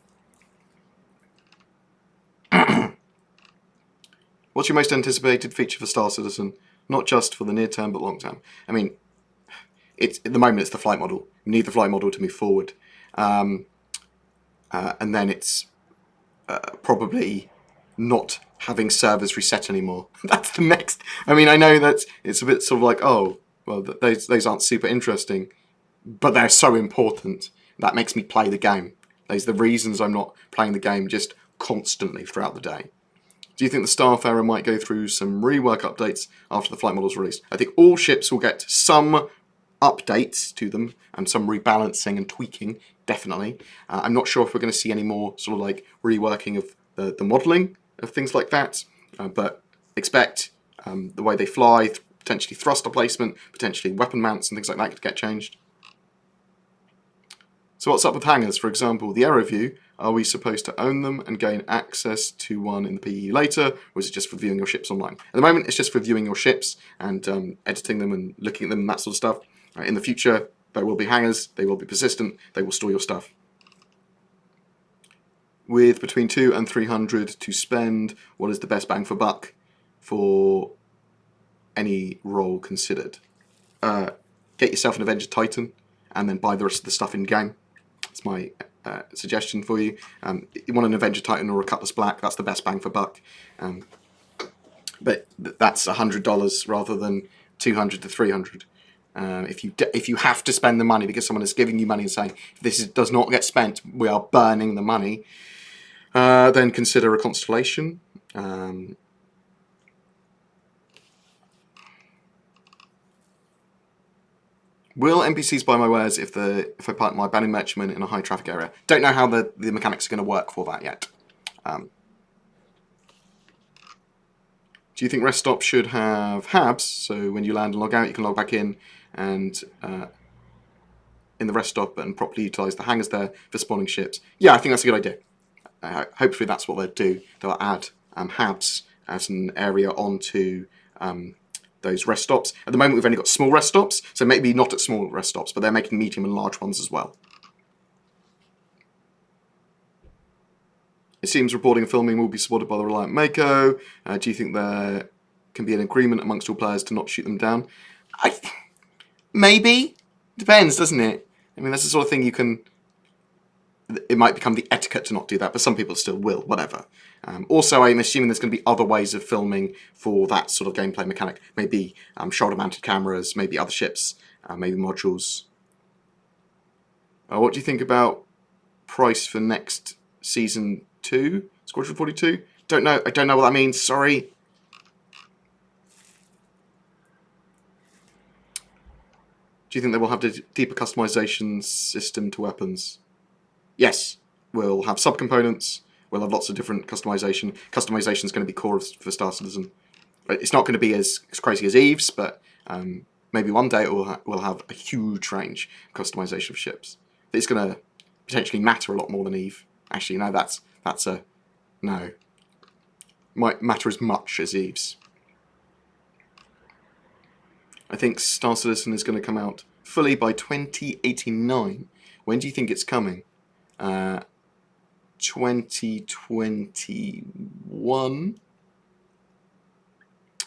What's your most anticipated feature for Star Citizen? Not just for the near term, but long term. I mean, at the moment it's the flight model. You need the flight model to move forward, and then it's probably not having servers reset anymore. That's the next. I mean, I know that it's a bit sort of like, oh, well, those aren't super interesting, but they're so important. That makes me play the game. Those are the reasons I'm not playing the game just constantly throughout the day. Do you think the Starfarer might go through some rework updates after the flight model's released? I think all ships will get some updates to them and some rebalancing and tweaking, definitely. I'm not sure if we're going to see any more sort of like reworking of the modelling of things like that, but expect the way they fly, potentially thruster placement, potentially weapon mounts and things like that could get changed. So what's up with hangars? For example, the AeroView, are we supposed to own them and gain access to one in the PE later, or is it just for viewing your ships online? At the moment, it's just for viewing your ships and editing them and looking at them and that sort of stuff. In the future, there will be hangars, they will be persistent, they will store your stuff. With between 200 and 300 to spend, what is the best bang for buck for any role considered? Get yourself an Avenger Titan and then buy the rest of the stuff in game. That's my suggestion for you. You want an Avenger Titan or a Cutlass Black, that's the best bang for buck. But that's $100 rather than 200 to 300. If you have to spend the money because someone is giving you money and saying, if this does not get spent, we are burning the money, then consider a Constellation. Will NPCs buy my wares if I park my banning merchantman in a high traffic area? Don't know how the mechanics are going to work for that yet. Do you think rest stops should have habs, so when you land and log out you can log back in and in the rest stop and properly utilise the hangars there for spawning ships? Yeah, I think that's a good idea. hopefully that's what they'll do. They'll add hubs as an area onto those rest stops. At the moment we've only got small rest stops, so maybe not at small rest stops, but they're making medium and large ones as well. It seems reporting and filming will be supported by the Reliant Mako. Do you think there can be an agreement amongst all players to not shoot them down? Maybe. Depends, doesn't it? I mean, that's the sort of thing you can... It might become the etiquette to not do that, but some people still will, whatever. Also, I'm assuming there's going to be other ways of filming for that sort of gameplay mechanic. Maybe shoulder-mounted cameras, maybe other ships, maybe modules. What do you think about price for next Season 2? Squadron 42? Don't know. I don't know what that means. Sorry. Do you think they will have a deeper customization system to weapons? Yes. We'll have subcomponents. We'll have lots of different customization. Customization is going to be core for Star Citizen. It's not going to be as crazy as Eve's, but maybe one day we'll have a huge range of customization of ships. It's going to potentially matter a lot more than Eve. Actually, no, that's a no. Might matter as much as Eve's. I think Star Citizen is going to come out fully by 2089. When do you think it's coming? 2021.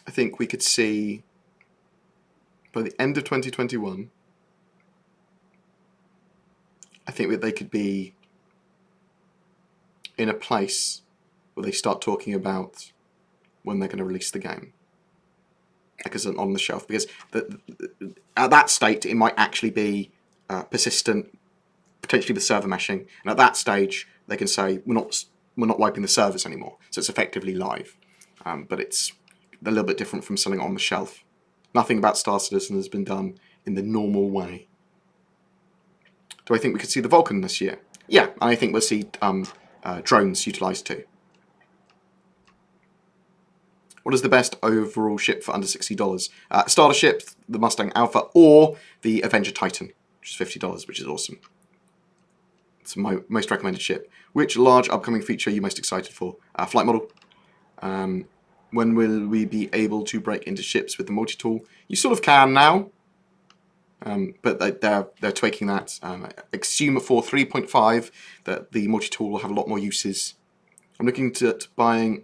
I think we could see by the end of 2021. I think that they could be in a place where they start talking about when they're going to release the game. Like as on the shelf, because at that state it might actually be persistent, potentially with server meshing, and at that stage they can say we're not wiping the servers anymore, so it's effectively live. But it's a little bit different from selling it on the shelf. Nothing about Star Citizen has been done in the normal way. Do I think we could see the Vulcan this year? Yeah, I think we'll see drones utilised too. What is the best overall ship for under $60? Starter ship, the Mustang Alpha, or the Avenger Titan, which is $50, which is awesome. It's my most recommended ship. Which large upcoming feature are you most excited for? Flight model. When will we be able to break into ships with the multi-tool? You sort of can now, but they're tweaking that. Assume for 3.5 that the multi-tool will have a lot more uses. I'm looking at buying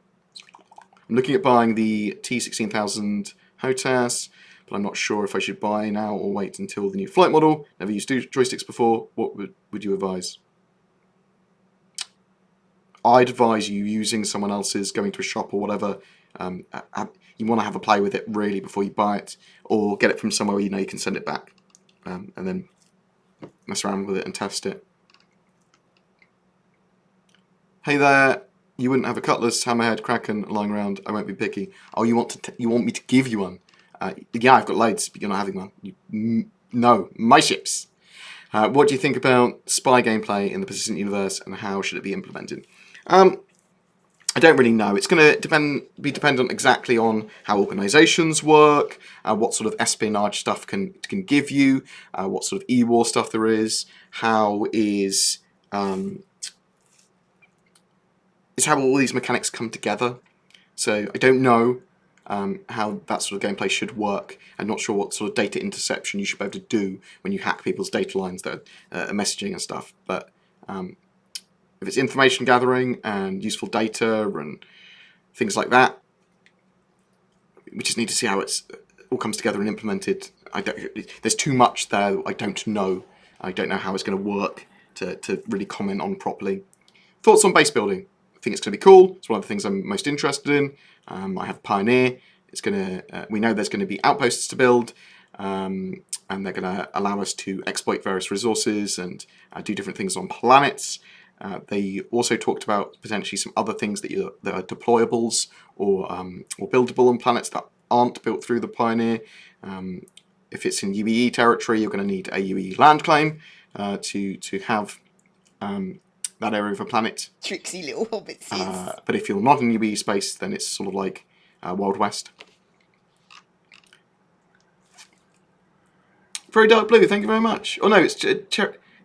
the T16000 HOTAS, but I'm not sure if I should buy now or wait until the new flight model. Never used joysticks before. What would you advise? I'd advise you using someone else's, going to a shop or whatever. You want to have a play with it really before you buy it, or get it from somewhere where you know you can send it back, and then mess around with it and test it. Hey there. You wouldn't have a Cutlass, Hammerhead, Kraken lying around. I won't be picky. Oh, you want me to give you one? Yeah, I've got loads, but you're not having one. No, my ships. What do you think about spy gameplay in the persistent universe, and how should it be implemented? I don't really know. It's going to be dependent exactly on how organisations work, what sort of espionage stuff can give you, what sort of e-war stuff there is, how is how all these mechanics come together. So I don't know how that sort of gameplay should work. I'm not sure what sort of data interception you should be able to do when you hack people's data lines that are messaging and stuff. But if it's information gathering and useful data and things like that, we just need to see how it's all comes together and implemented. There's too much there I don't know. I don't know how it's going to work to really comment on properly. Thoughts on base building? I think it's going to be cool. It's one of the things I'm most interested in. I have Pioneer. It's going to. We know there's going to be outposts to build, and they're going to allow us to exploit various resources and do different things on planets. They also talked about potentially some other things that are deployables or buildable on planets that aren't built through the Pioneer. If it's in UEE territory, you're going to need a UEE land claim to have that area of a planet.
Tricksy little hobbitses.
But if you're not in UEE space, then it's sort of like Wild West. Very dark blue, thank you very much. Oh no, it's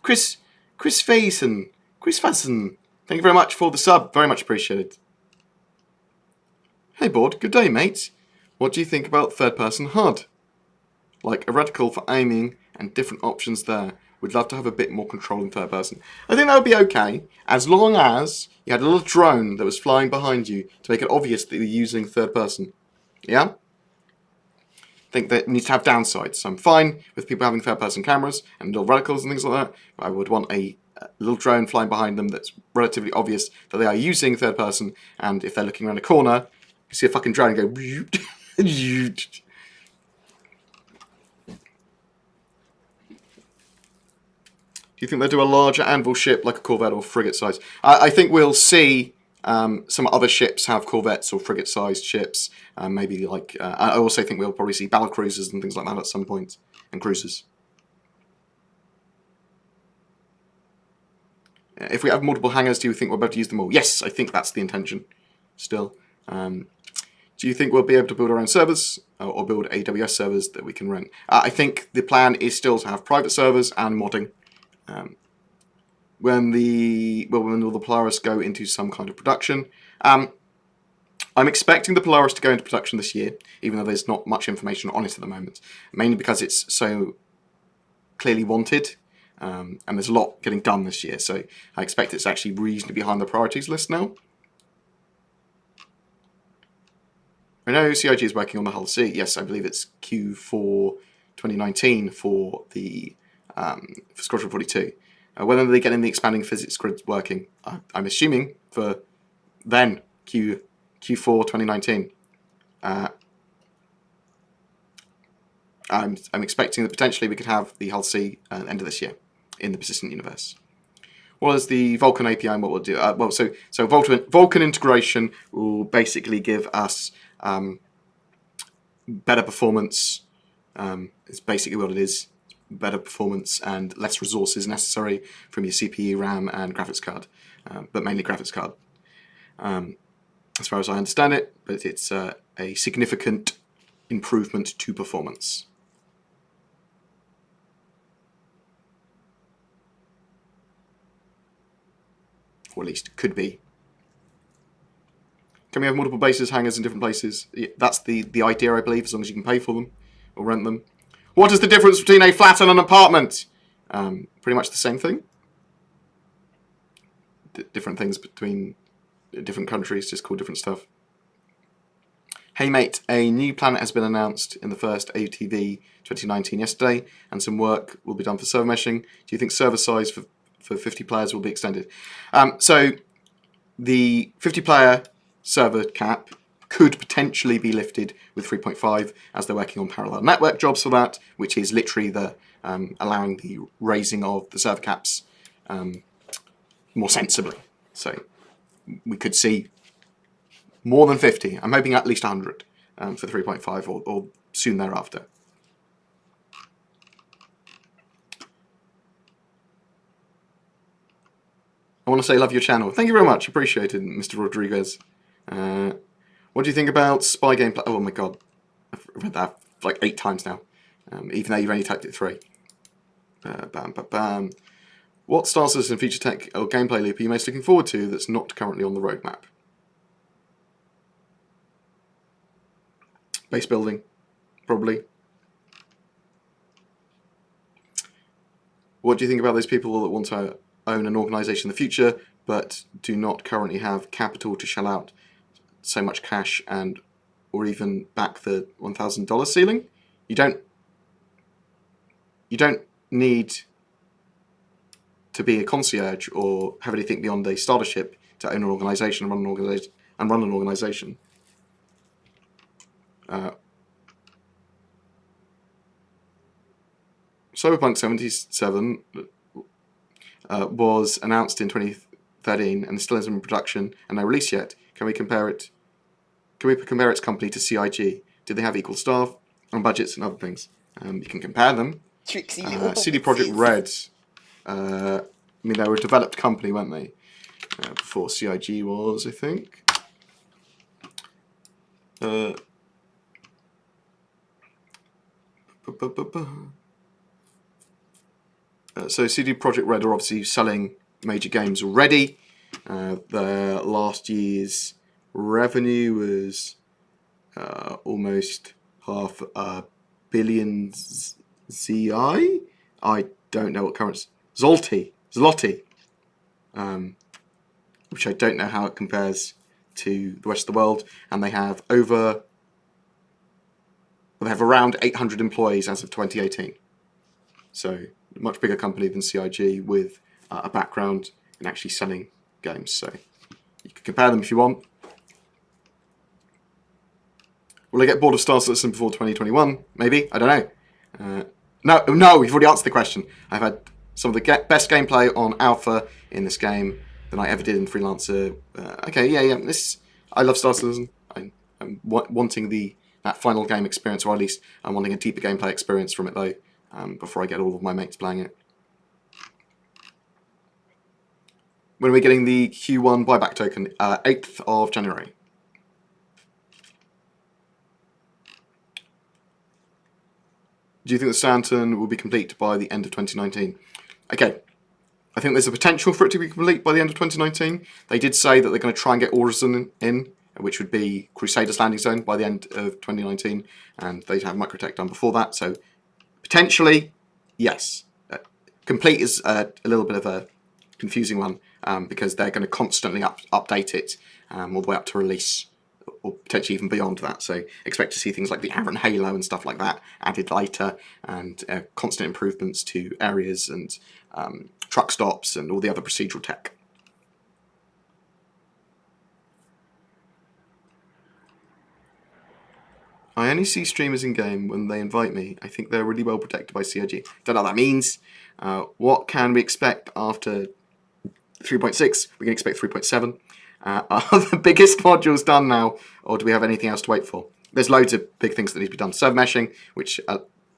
Chris Faison. Chris Faison. Thank you very much for the sub. Very much appreciated. Hey, Bored. Good day, mate. What do you think about third-person HUD? Like a reticle for aiming and different options there. We'd love to have a bit more control in third person. I think that would be okay, as long as you had a little drone that was flying behind you to make it obvious that you're using third person. Yeah? I think that needs to have downsides. So I'm fine with people having third person cameras and little reticles and things like that, but I would want a little drone flying behind them that's relatively obvious that they are using third person, and if they're looking around a corner, you see a fucking drone and go... Do you think they'll do a larger anvil ship like a corvette or frigate size? I think we'll see some other ships have corvettes or frigate sized ships. Maybe like I also think we'll probably see battle cruisers and things like that at some point, and cruisers. If we have multiple hangars, do you think we're about to use them all? Yes, I think that's the intention. Still, do you think we'll be able to build our own servers or build AWS servers that we can rent? I think the plan is still to have private servers and modding. When all the Polaris go into some kind of production. I'm expecting the Polaris to go into production this year, even though there's not much information on it at the moment. Mainly because it's so clearly wanted, and there's a lot getting done this year. So I expect it's actually reasonably behind the priorities list now. I know CIG is working on the Hull C. Yes, I believe it's Q4 2019 for the for Squadron 42. Whether they get in the expanding physics grid working, I'm assuming for then Q4 2019. I'm expecting that potentially we could have the Hull C end of this year in the persistent universe. What is the Vulkan API and what we'll do? So Vulkan integration will basically give us better performance. It's basically what it is. Better performance and less resources necessary from your CPU, RAM, and graphics card, but mainly graphics card, as far as I understand it. But it's a significant improvement to performance, or at least could be. Can we have multiple bases, hangars in different places? Yeah, that's the idea, I believe, as long as you can pay for them or rent them. What is the difference between a flat and an apartment? Pretty much the same thing. Different things between different countries, just called different stuff. Hey mate, a new planet has been announced in the first ATV 2019 yesterday, and some work will be done for server meshing. Do you think server size for 50 players will be extended? So the 50 player server cap could potentially be lifted with 3.5 as they're working on parallel network jobs for that, which is literally the allowing the raising of the server caps more sensibly. So we could see more than 50. I'm hoping at least 100 for 3.5 or soon thereafter. I want to say love your channel. Thank you very much. Appreciated, Mr. Rodriguez. What do you think about spy gameplay? Oh my god, I've read that like 8 times now, even though you've only typed it 3. What Star Citizen feature tech or gameplay loop are you most looking forward to that's not currently on the roadmap? Base building, probably. What do you think about those people that want to own an organisation in the future but do not currently have capital to shell out so much cash and or even back the $1,000 ceiling? You don't need to be a concierge or have anything beyond a starter ship to own an organisation and run an organisation. Cyberpunk 77 was announced in 2013 and still isn't in production and no release yet. Can we compare its company to CIG? Do they have equal staff and budgets and other things? You can compare them.
Tricksy little
CD Projekt Red. I mean, they were a developed company, weren't they? Before CIG was, I think. So CD Projekt Red are obviously selling major games already. The last year's revenue was almost $500 million ZI. I don't know what currency. Zloty. Which I don't know how it compares to the rest of the world. And they have around 800 employees as of 2018. So a much bigger company than CIG with a background in actually selling games. So you can compare them if you want. Will I get bored of Star Citizen before 2021? Maybe. I don't know. No, we've already answered the question. I've had some of the best gameplay on Alpha in this game than I ever did in Freelancer. Okay, yeah. I love Star Citizen. I'm wanting that final game experience, or at least I'm wanting a deeper gameplay experience from it, though, before I get all of my mates playing it. When are we getting the Q1 buyback token? 8th of January. Do you think the Stanton will be complete by the end of 2019? Okay, I think there's a potential for it to be complete by the end of 2019. They did say that they're going to try and get Orison in, which would be Crusader's Landing Zone by the end of 2019, and they'd have Microtech done before that, so potentially, yes. Complete is a little bit of a confusing one, because they're going to constantly update it all the way up to release, or potentially even beyond that. So expect to see things like the Aaron Halo and stuff like that added later, and constant improvements to areas and truck stops and all the other procedural tech. I only see streamers in game when they invite me. I think they're really well protected by CIG. Don't know what that means. What can we expect after 3.6? We can expect 3.7. Are the biggest modules done now, or do we have anything else to wait for? There's loads of big things that need to be done. Server meshing, which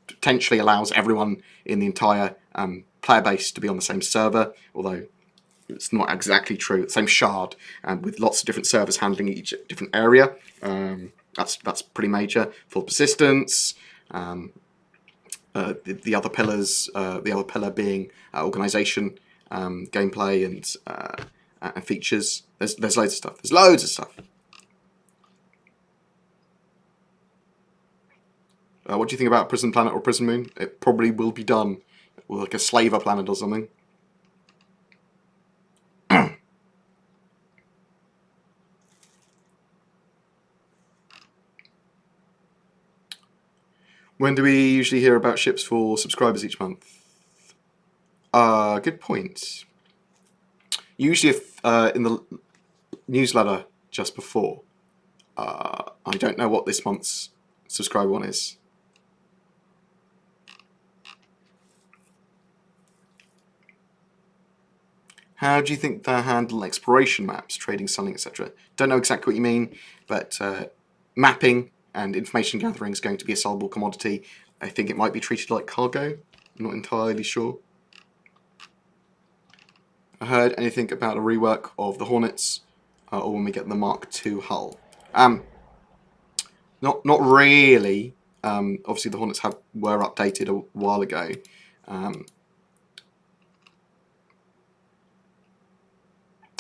potentially allows everyone in the entire player base to be on the same server, although it's not exactly true. Same shard, with lots of different servers handling each different area. That's pretty major. Full persistence. The other pillars, the other pillar being organisation, gameplay, and features. There's loads of stuff. There's loads of stuff. What do you think about Prison Planet or Prison Moon? It probably will be done with like a Slaver planet or something. When do we usually hear about ships for subscribers each month? Good point. Usually in the newsletter just before. I don't know what this month's subscriber one is. How do you think they handle exploration maps, trading, selling, etc.? Don't know exactly what you mean, but mapping and information gathering is going to be a sellable commodity. I think it might be treated like cargo. I'm not entirely sure. I heard anything about a rework of the Hornets, or when we get the Mark II hull. Not really. Obviously, the Hornets were updated a while ago.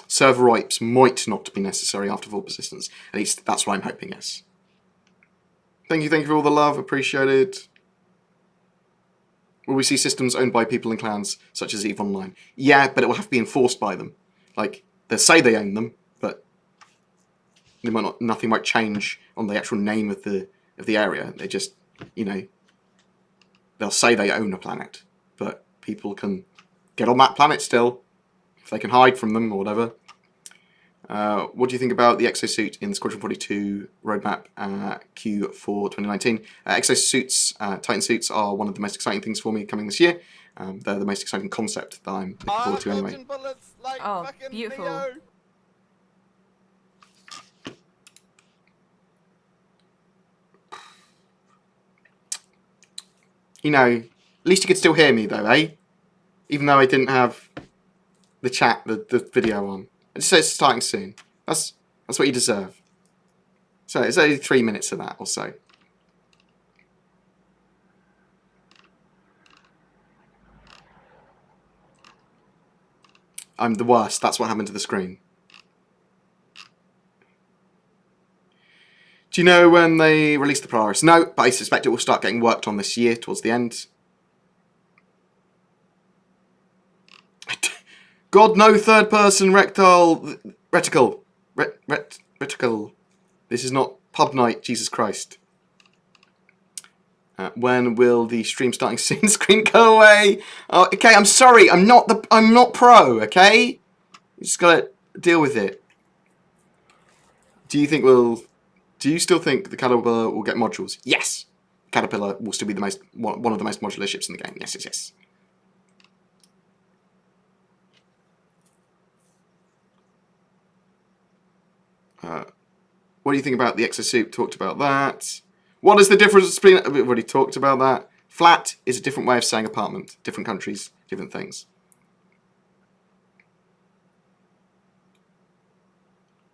Server wipes might not be necessary after full persistence. At least that's what I'm hoping, yes. Thank you for all the love, appreciated. Will we see systems owned by people and clans, such as EVE Online? Yeah, but it will have to be enforced by them. Like, they'll say they own them, but they might not. Nothing might change on the actual name of the area. They just, they'll say they own a planet, but people can get on that planet still, if they can hide from them or whatever. What do you think about the exosuit in the Squadron 42 roadmap Q4 2019? Exosuits, Titan suits, are one of the most exciting things for me coming this year. They're the most exciting concept that I'm looking forward to anyway.
Bullets, like
Oh, beautiful.
At least you could still hear me though, eh? Even though I didn't have the chat, the video on. It just says it's starting soon. That's what you deserve. So it's only 3 minutes of that or so. I'm the worst. That's what happened to the screen. Do you know when they release the Polaris? No, but I suspect it will start getting worked on this year towards the end. God, no third-person reticle. Reticle. This is not pub night, Jesus Christ. When will the stream starting soon screen go away? Oh, okay, I'm sorry. I'm not pro. Okay, you just gotta deal with it. Do you still think the Caterpillar will get modules? Yes. Caterpillar will still be one of the most modular ships in the game. Yes, yes, yes. What do you think about the exosuit? Talked about that. What is the difference between... We've already talked about that. Flat is a different way of saying apartment. Different countries, different things.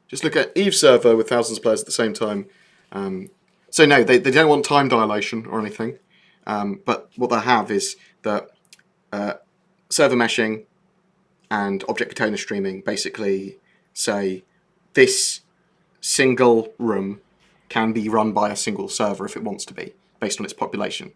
Just look at Eve's server with thousands of players at the same time. So no, they don't want time dilation or anything. But what they have is that server meshing and object container streaming basically say this single room can be run by a single server if it wants to be, based on its population.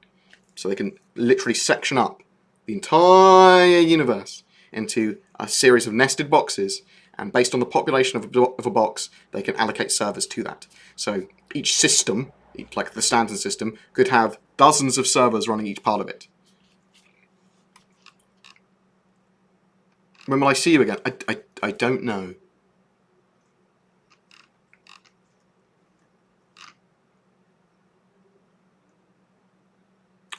So they can literally section up the entire universe into a series of nested boxes, and based on the population of a box, they can allocate servers to that. So each system, like the standard system, could have dozens of servers running each part of it. When will I see you again? I don't know.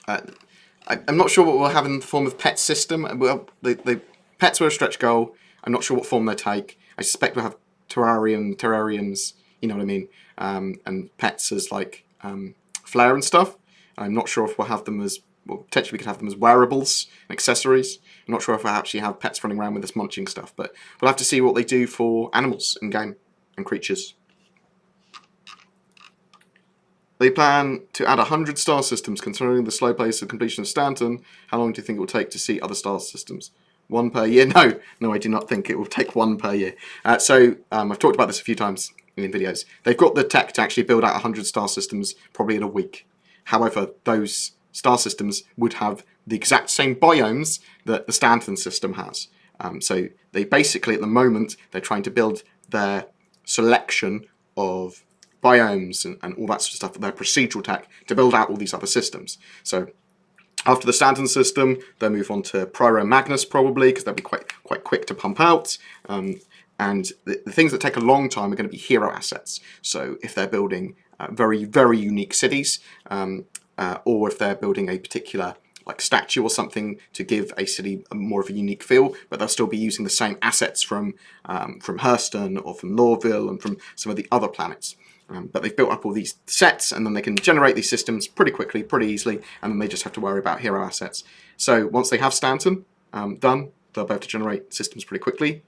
I'm not sure what we'll have in the form of pet system. Well, the pets were a stretch goal. I'm not sure what form they take. I suspect we'll have terrariums, you know what I mean, and pets as like flair and stuff. I'm not sure if we'll have them as, well, potentially we could have them as wearables and accessories. I'm not sure if we'll actually have pets running around with us munching stuff, but we'll have to see what they do for animals in game and creatures. They plan to add 100 star systems. Considering the slow pace of completion of Stanton, how long do you think it will take to see other star systems? 1 per year? No, I do not think it will take 1 per year. I've talked about this a few times in videos. They've got the tech to actually build out 100 star systems probably in a week. However, those star systems would have the exact same biomes that the Stanton system has. So they basically, at the moment, they're trying to build their selection of biomes and all that sort of stuff, their procedural tech, to build out all these other systems. So after the Stanton system, they'll move on to Pyro Magnus probably, because they'll be quite quick to pump out. And the things that take a long time are going to be hero assets. So if they're building very, very unique cities, or if they're building a particular like statue or something to give a city more of a unique feel, but they'll still be using the same assets from Hurston or from Lorville and from some of the other planets. But they've built up all these sets, and then they can generate these systems pretty quickly, pretty easily, and then they just have to worry about hero assets. So once they have Stanton done, they'll be able to generate systems pretty quickly,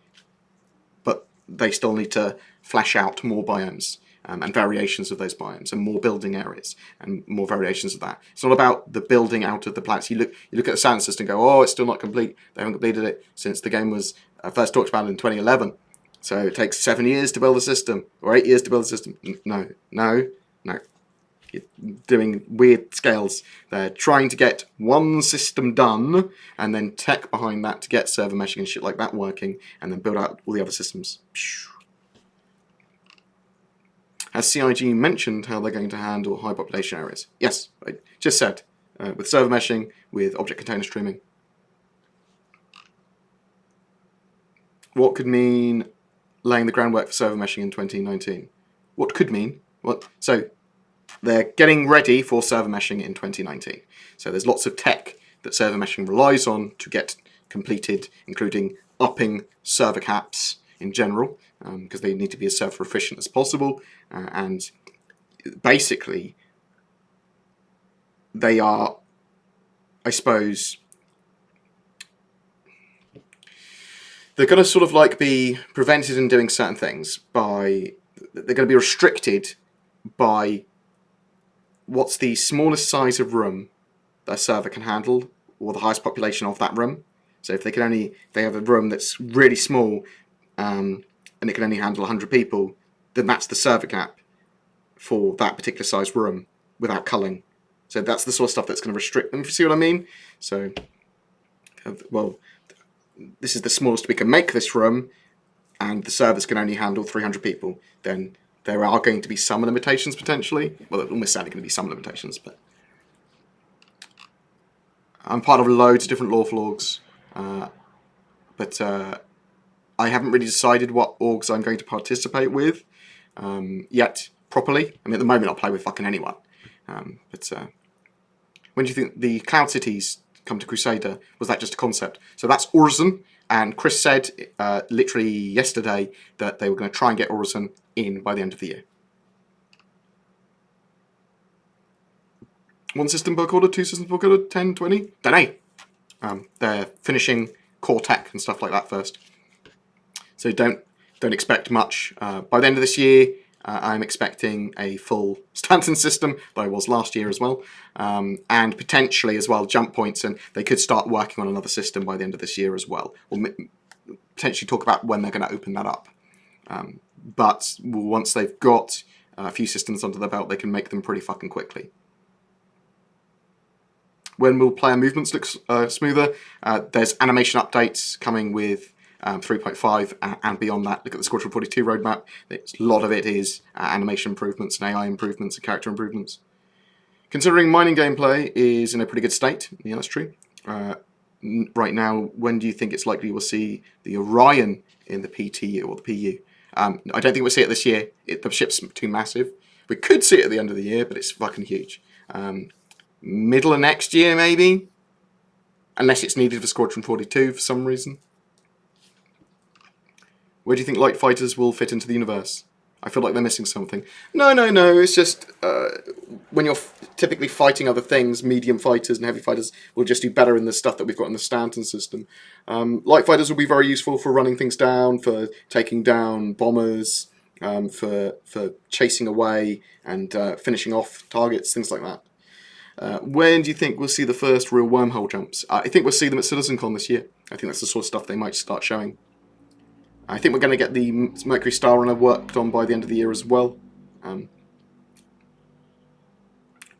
but they still need to flesh out more biomes and variations of those biomes, and more building areas, and more variations of that. It's not about the building out of the planets. You look at the Stanton system and go, oh, it's still not complete. They haven't completed it since the game was first talked about in 2011. So it takes 7 years to build a system, or 8 years to build a system. No. You're doing weird scales. They're trying to get one system done, and then tech behind that to get server meshing and shit like that working, and then build out all the other systems. Has CIG mentioned how they're going to handle high population areas? Yes, I just said. With server meshing, with object container streaming. What could mean laying the groundwork for server meshing in 2019? What could mean? So they're getting ready for server meshing in 2019. So there's lots of tech that server meshing relies on to get completed, including upping server caps in general, because they need to be as server efficient as possible. And basically, they are, I suppose, they're going to sort of like be prevented in doing certain things by, they're going to be restricted by what's the smallest size of room that a server can handle, or the highest population of that room. So if they have a room that's really small, and it can only handle 100 people, then that's the server cap for that particular size room without culling. So that's the sort of stuff that's going to restrict them, if you see what I mean. So, well, this is the smallest we can make this room, and the servers can only handle 300 people. Then there are going to be some limitations potentially. Well, there's almost certainly going to be some limitations, but I'm part of loads of different lawful orgs, but I haven't really decided what orgs I'm going to participate with yet properly. I mean, at the moment I'll play with fucking anyone. But when do you think the Cloud Cities come to Crusader? Was that just a concept? So that's Orison, and Chris said literally yesterday that they were going to try and get Orison in by the end of the year. One system book order, two systems book order, 10, 20? Don't know. They're finishing core tech and stuff like that first. So don't expect much. By the end of this year, I'm expecting a full Stanton system, though I was last year as well, and potentially as well jump points, and they could start working on another system by the end of this year as well. We'll potentially talk about when they're going to open that up. But once they've got a few systems under their belt, they can make them pretty fucking quickly. When will player movements look smoother? There's animation updates coming with 3.5 and beyond that. Look at the Squadron 42 roadmap. A lot of it is animation improvements and AI improvements and character improvements. Considering mining gameplay is in a pretty good state, yeah, that's true. Right now, when do you think it's likely we'll see the Orion in the PTU or the PU? I don't think we'll see it this year. The ship's too massive. We could see it at the end of the year, but it's fucking huge. Middle of next year, maybe? Unless it's needed for Squadron 42 for some reason. Where do you think light fighters will fit into the universe? I feel like they're missing something. No. It's just when you're typically fighting other things, medium fighters and heavy fighters will just do better in the stuff that we've got in the Stanton system. Light fighters will be very useful for running things down, for taking down bombers, for chasing away and finishing off targets, things like that. When do you think we'll see the first real wormhole jumps? I think we'll see them at CitizenCon this year. I think that's the sort of stuff they might start showing. I think we're going to get the Mercury Star Runner worked on by the end of the year as well. Do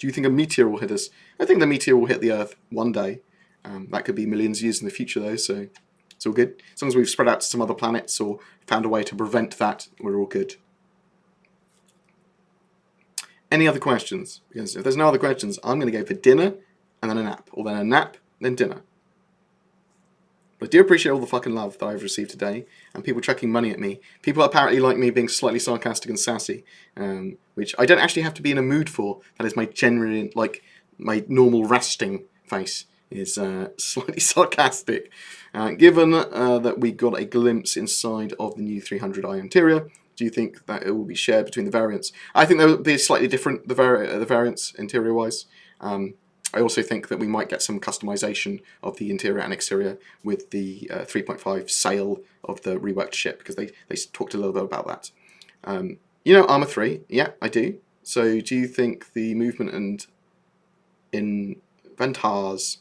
you think a meteor will hit us? I think the meteor will hit the Earth one day. That could be millions of years in the future though, so it's all good. As long as we've spread out to some other planets or found a way to prevent that, we're all good. Any other questions? Because if there's no other questions, I'm going to go for dinner and then a nap. Or then a nap, then dinner. But I do appreciate all the fucking love that I've received today, and people chucking money at me. People apparently like me being slightly sarcastic and sassy, which I don't actually have to be in a mood for. That is my genuine, like, my normal resting face is slightly sarcastic. Given that we got a glimpse inside of the new 300i interior, do you think that it will be shared between the variants? I think they'll be slightly different, the variants interior-wise. I also think that we might get some customization of the interior and exterior with the 3.5 sail of the reworked ship, because they talked a little bit about that. You know Armour 3? Yeah, I do. So do you think the movement and inventars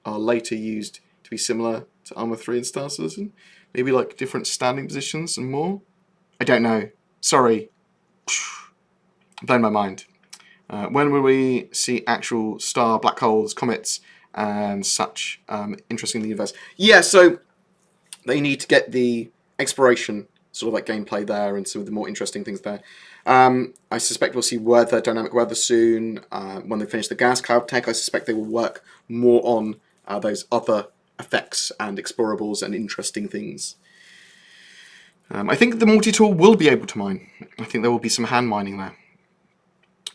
are later used to be similar to Armour 3 and Star Citizen? Maybe like different standing positions and more? I don't know. Sorry. Blown my mind. When will we see actual star, black holes, comets, and such interesting in the universe? Yeah, so they need to get the exploration sort of like gameplay there and some of the more interesting things there. I suspect we'll see weather, dynamic weather soon. When they finish the gas cloud tech, I suspect they will work more on those other effects and explorables and interesting things. I think the multi-tool will be able to mine. I think there will be some hand mining there.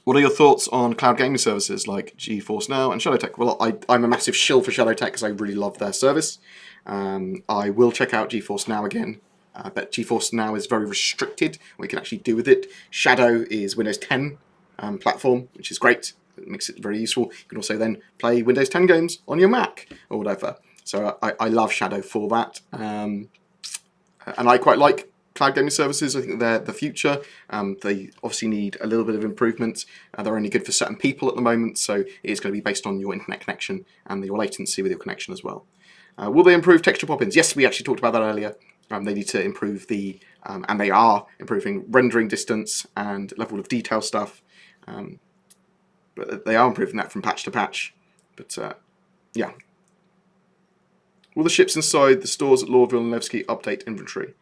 What are your thoughts on cloud gaming services like GeForce Now and ShadowTech? Well, I'm a massive shill for ShadowTech because I really love their service. I will check out GeForce Now again, but GeForce Now is very restricted what you can actually do with it. Shadow is Windows 10 platform, which is great. It makes it very useful. You can also then play Windows 10 games on your Mac or whatever. So I love Shadow for that. And I quite like cloud gaming services. I think they're the future. They obviously need a little bit of improvement. They're only good for certain people at the moment, so it is going to be based on your internet connection and your latency with your connection as well. Will they improve texture pop-ins? Yes, we actually talked about that earlier. They need to improve the, and they are improving rendering distance and level of detail stuff. But they are improving that from patch to patch. But yeah. Will the ships inside the stores at Lorville and Nevsky update inventory?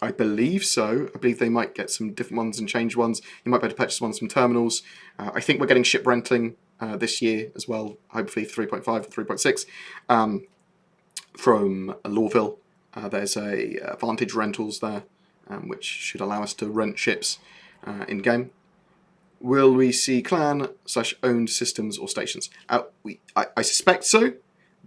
I believe so. I believe they might get some different ones and change ones. You might be able to purchase ones from terminals. I think we're getting ship renting this year as well, hopefully 3.5 or 3.6 from Lorville. There's a Vantage Rentals there, which should allow us to rent ships in-game. Will we see clan/owned systems or stations? I suspect so,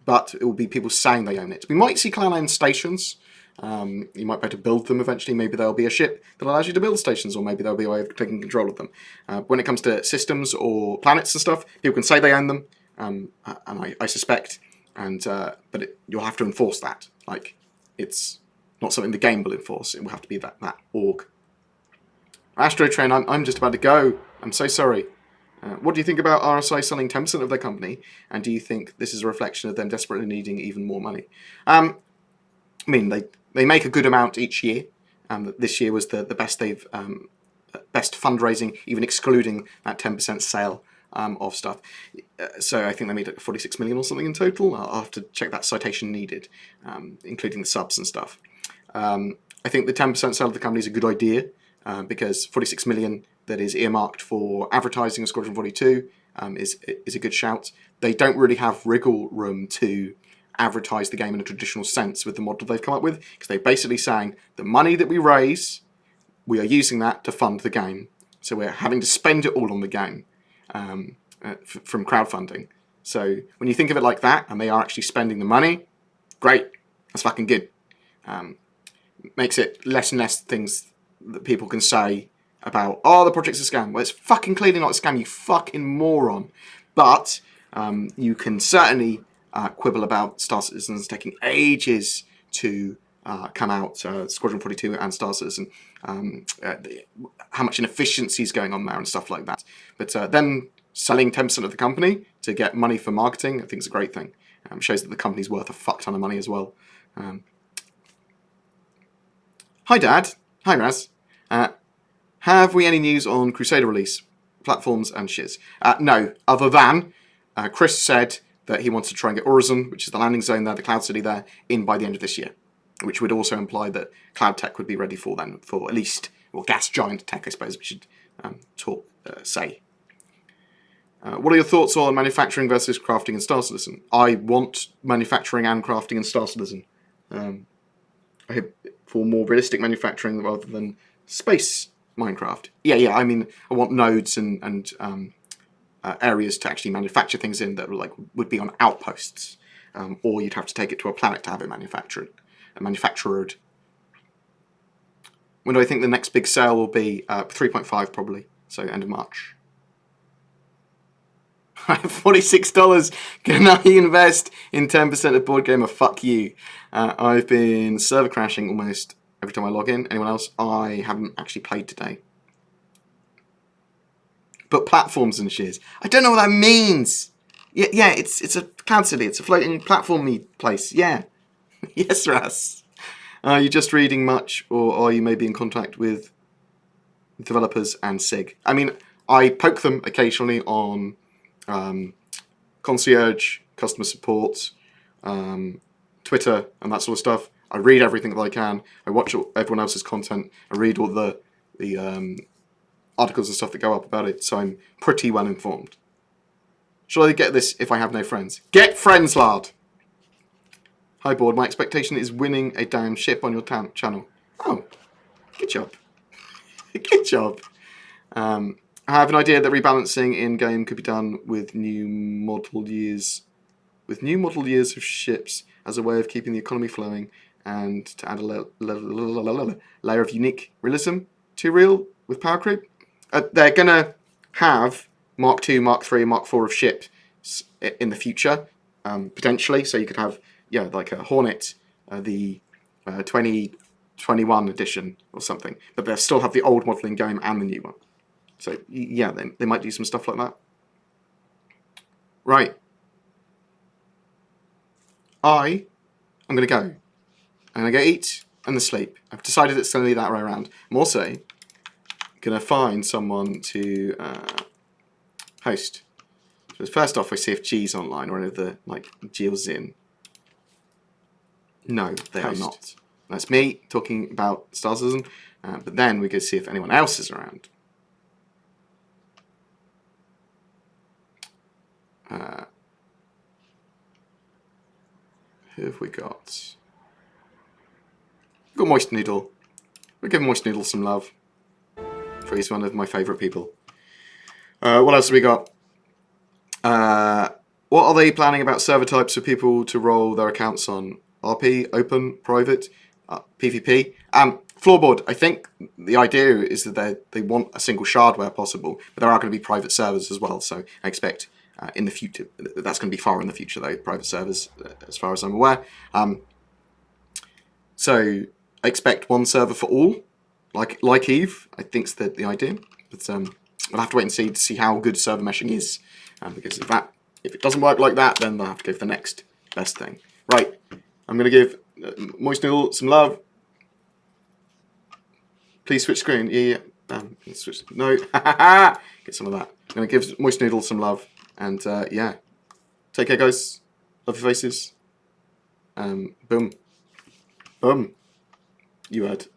but it will be people saying they own it. We might see clan-owned stations. You might be able to build them eventually. Maybe there'll be a ship that allows you to build stations, or maybe there'll be a way of taking control of them. When it comes to systems or planets and stuff, people can say they own them, and I suspect, but you'll have to enforce that. Like, it's not something the game will enforce. It will have to be that org. Astro Train, I'm just about to go. I'm so sorry. What do you think about RSI selling 10% of their company? And do you think this is a reflection of them desperately needing even more money? I mean, they make a good amount each year. This year was the best they've best fundraising, even excluding that 10% sale of stuff. So I think they made like 46 million or something in total. I'll have to check that citation needed, including the subs and stuff. I think the 10% sale of the company is a good idea because 46 million that is earmarked for advertising of Squadron 42 is a good shout. They don't really have wriggle room to advertise the game in a traditional sense with the model they've come up with, because they're basically saying the money that we raise, we are using that to fund the game. So we're having to spend it all on the game from crowdfunding. So when you think of it like that, and they are actually spending the money, great, that's fucking good. Makes it less and less things that people can say about, oh, the project's a scam. Well, it's fucking clearly not a scam, you fucking moron. But you can certainly quibble about Star Citizen's taking ages to come out, Squadron 42 and Star Citizen, how much inefficiency is going on there and stuff like that. But them selling 10% of the company to get money for marketing, I think is a great thing. Shows that the company's worth a fuck ton of money as well. Hi Dad. Hi Raz. Have we any news on Crusader release, platforms and shiz? No, other than Chris said that he wants to try and get Horizon, which is the landing zone there, the Cloud City there, in by the end of this year, which would also imply that Cloud Tech would be ready for then, for at least, well, Gas Giant Tech, I suppose we should say. What are your thoughts on manufacturing versus crafting in Star Citizen? I want manufacturing and crafting in Star Citizen. I hope for more realistic manufacturing rather than space Minecraft. Yeah, I mean, I want nodes and areas to actually manufacture things in that would be on outposts, or you'd have to take it to a planet to have it manufactured. When do I think the next big sale will be? 3.5 probably, so end of March. $46. Can I invest in 10% of BoredGamer? Fuck you. I've been server crashing almost every time I log in. Anyone else? I haven't actually played today. But platforms and shiz. I don't know what that means. Yeah, it's a Cloud City. It's a floating platformy place. Yeah. Yes, Ras. Are you just reading much, or are you maybe in contact with developers and SIG? I mean, I poke them occasionally on concierge, customer support, Twitter, and that sort of stuff. I read everything that I can. I watch everyone else's content. I read all the articles and stuff that go up about it, so I'm pretty well informed. Shall I get this if I have no friends? Get friends, lad! Hi, Bored. My expectation is winning a damn ship on your channel. Oh, good job. Good job. I have an idea that rebalancing in-game could be done with new model years of ships as a way of keeping the economy flowing and to add a layer of unique realism to real with power creep. They're going to have Mark II, Mark III, Mark IV of ships in the future, potentially. So you could have, like a Hornet, the 2021 edition or something. But they'll still have the old model in game and the new one. So, yeah, they might do some stuff like that. Right. I'm going to go. I'm going to go eat and then sleep. I've decided it's going to be that way around. I'm also going to find someone to host. So first off, we see if G's online or any of the Jill's in. No, they are not. That's me talking about Star Citizen. But then we go see if anyone else is around. Who have we got? We've got Moist Noodle. We'll give Moist Noodle some love. For he's one of my favourite people. What else have we got? What are they planning about server types for people to roll their accounts on? RP, open, private, PvP? Floorboard, I think the idea is that they want a single shard where possible, but there are going to be private servers as well, so I expect in the future, that's going to be far in the future though, private servers, as far as I'm aware. So I expect one server for all, like Eve, I think's the idea, but we'll have to wait and see to see how good server meshing is, because if it doesn't work like that, then they'll have to go for the next best thing. Right, I'm going to give Moist Noodle some love. Please switch screen. Yeah. Switch. No. Get some of that. I'm going to give Moist Noodle some love. And yeah. Take care, guys. Love your faces. Boom. Boom. You heard.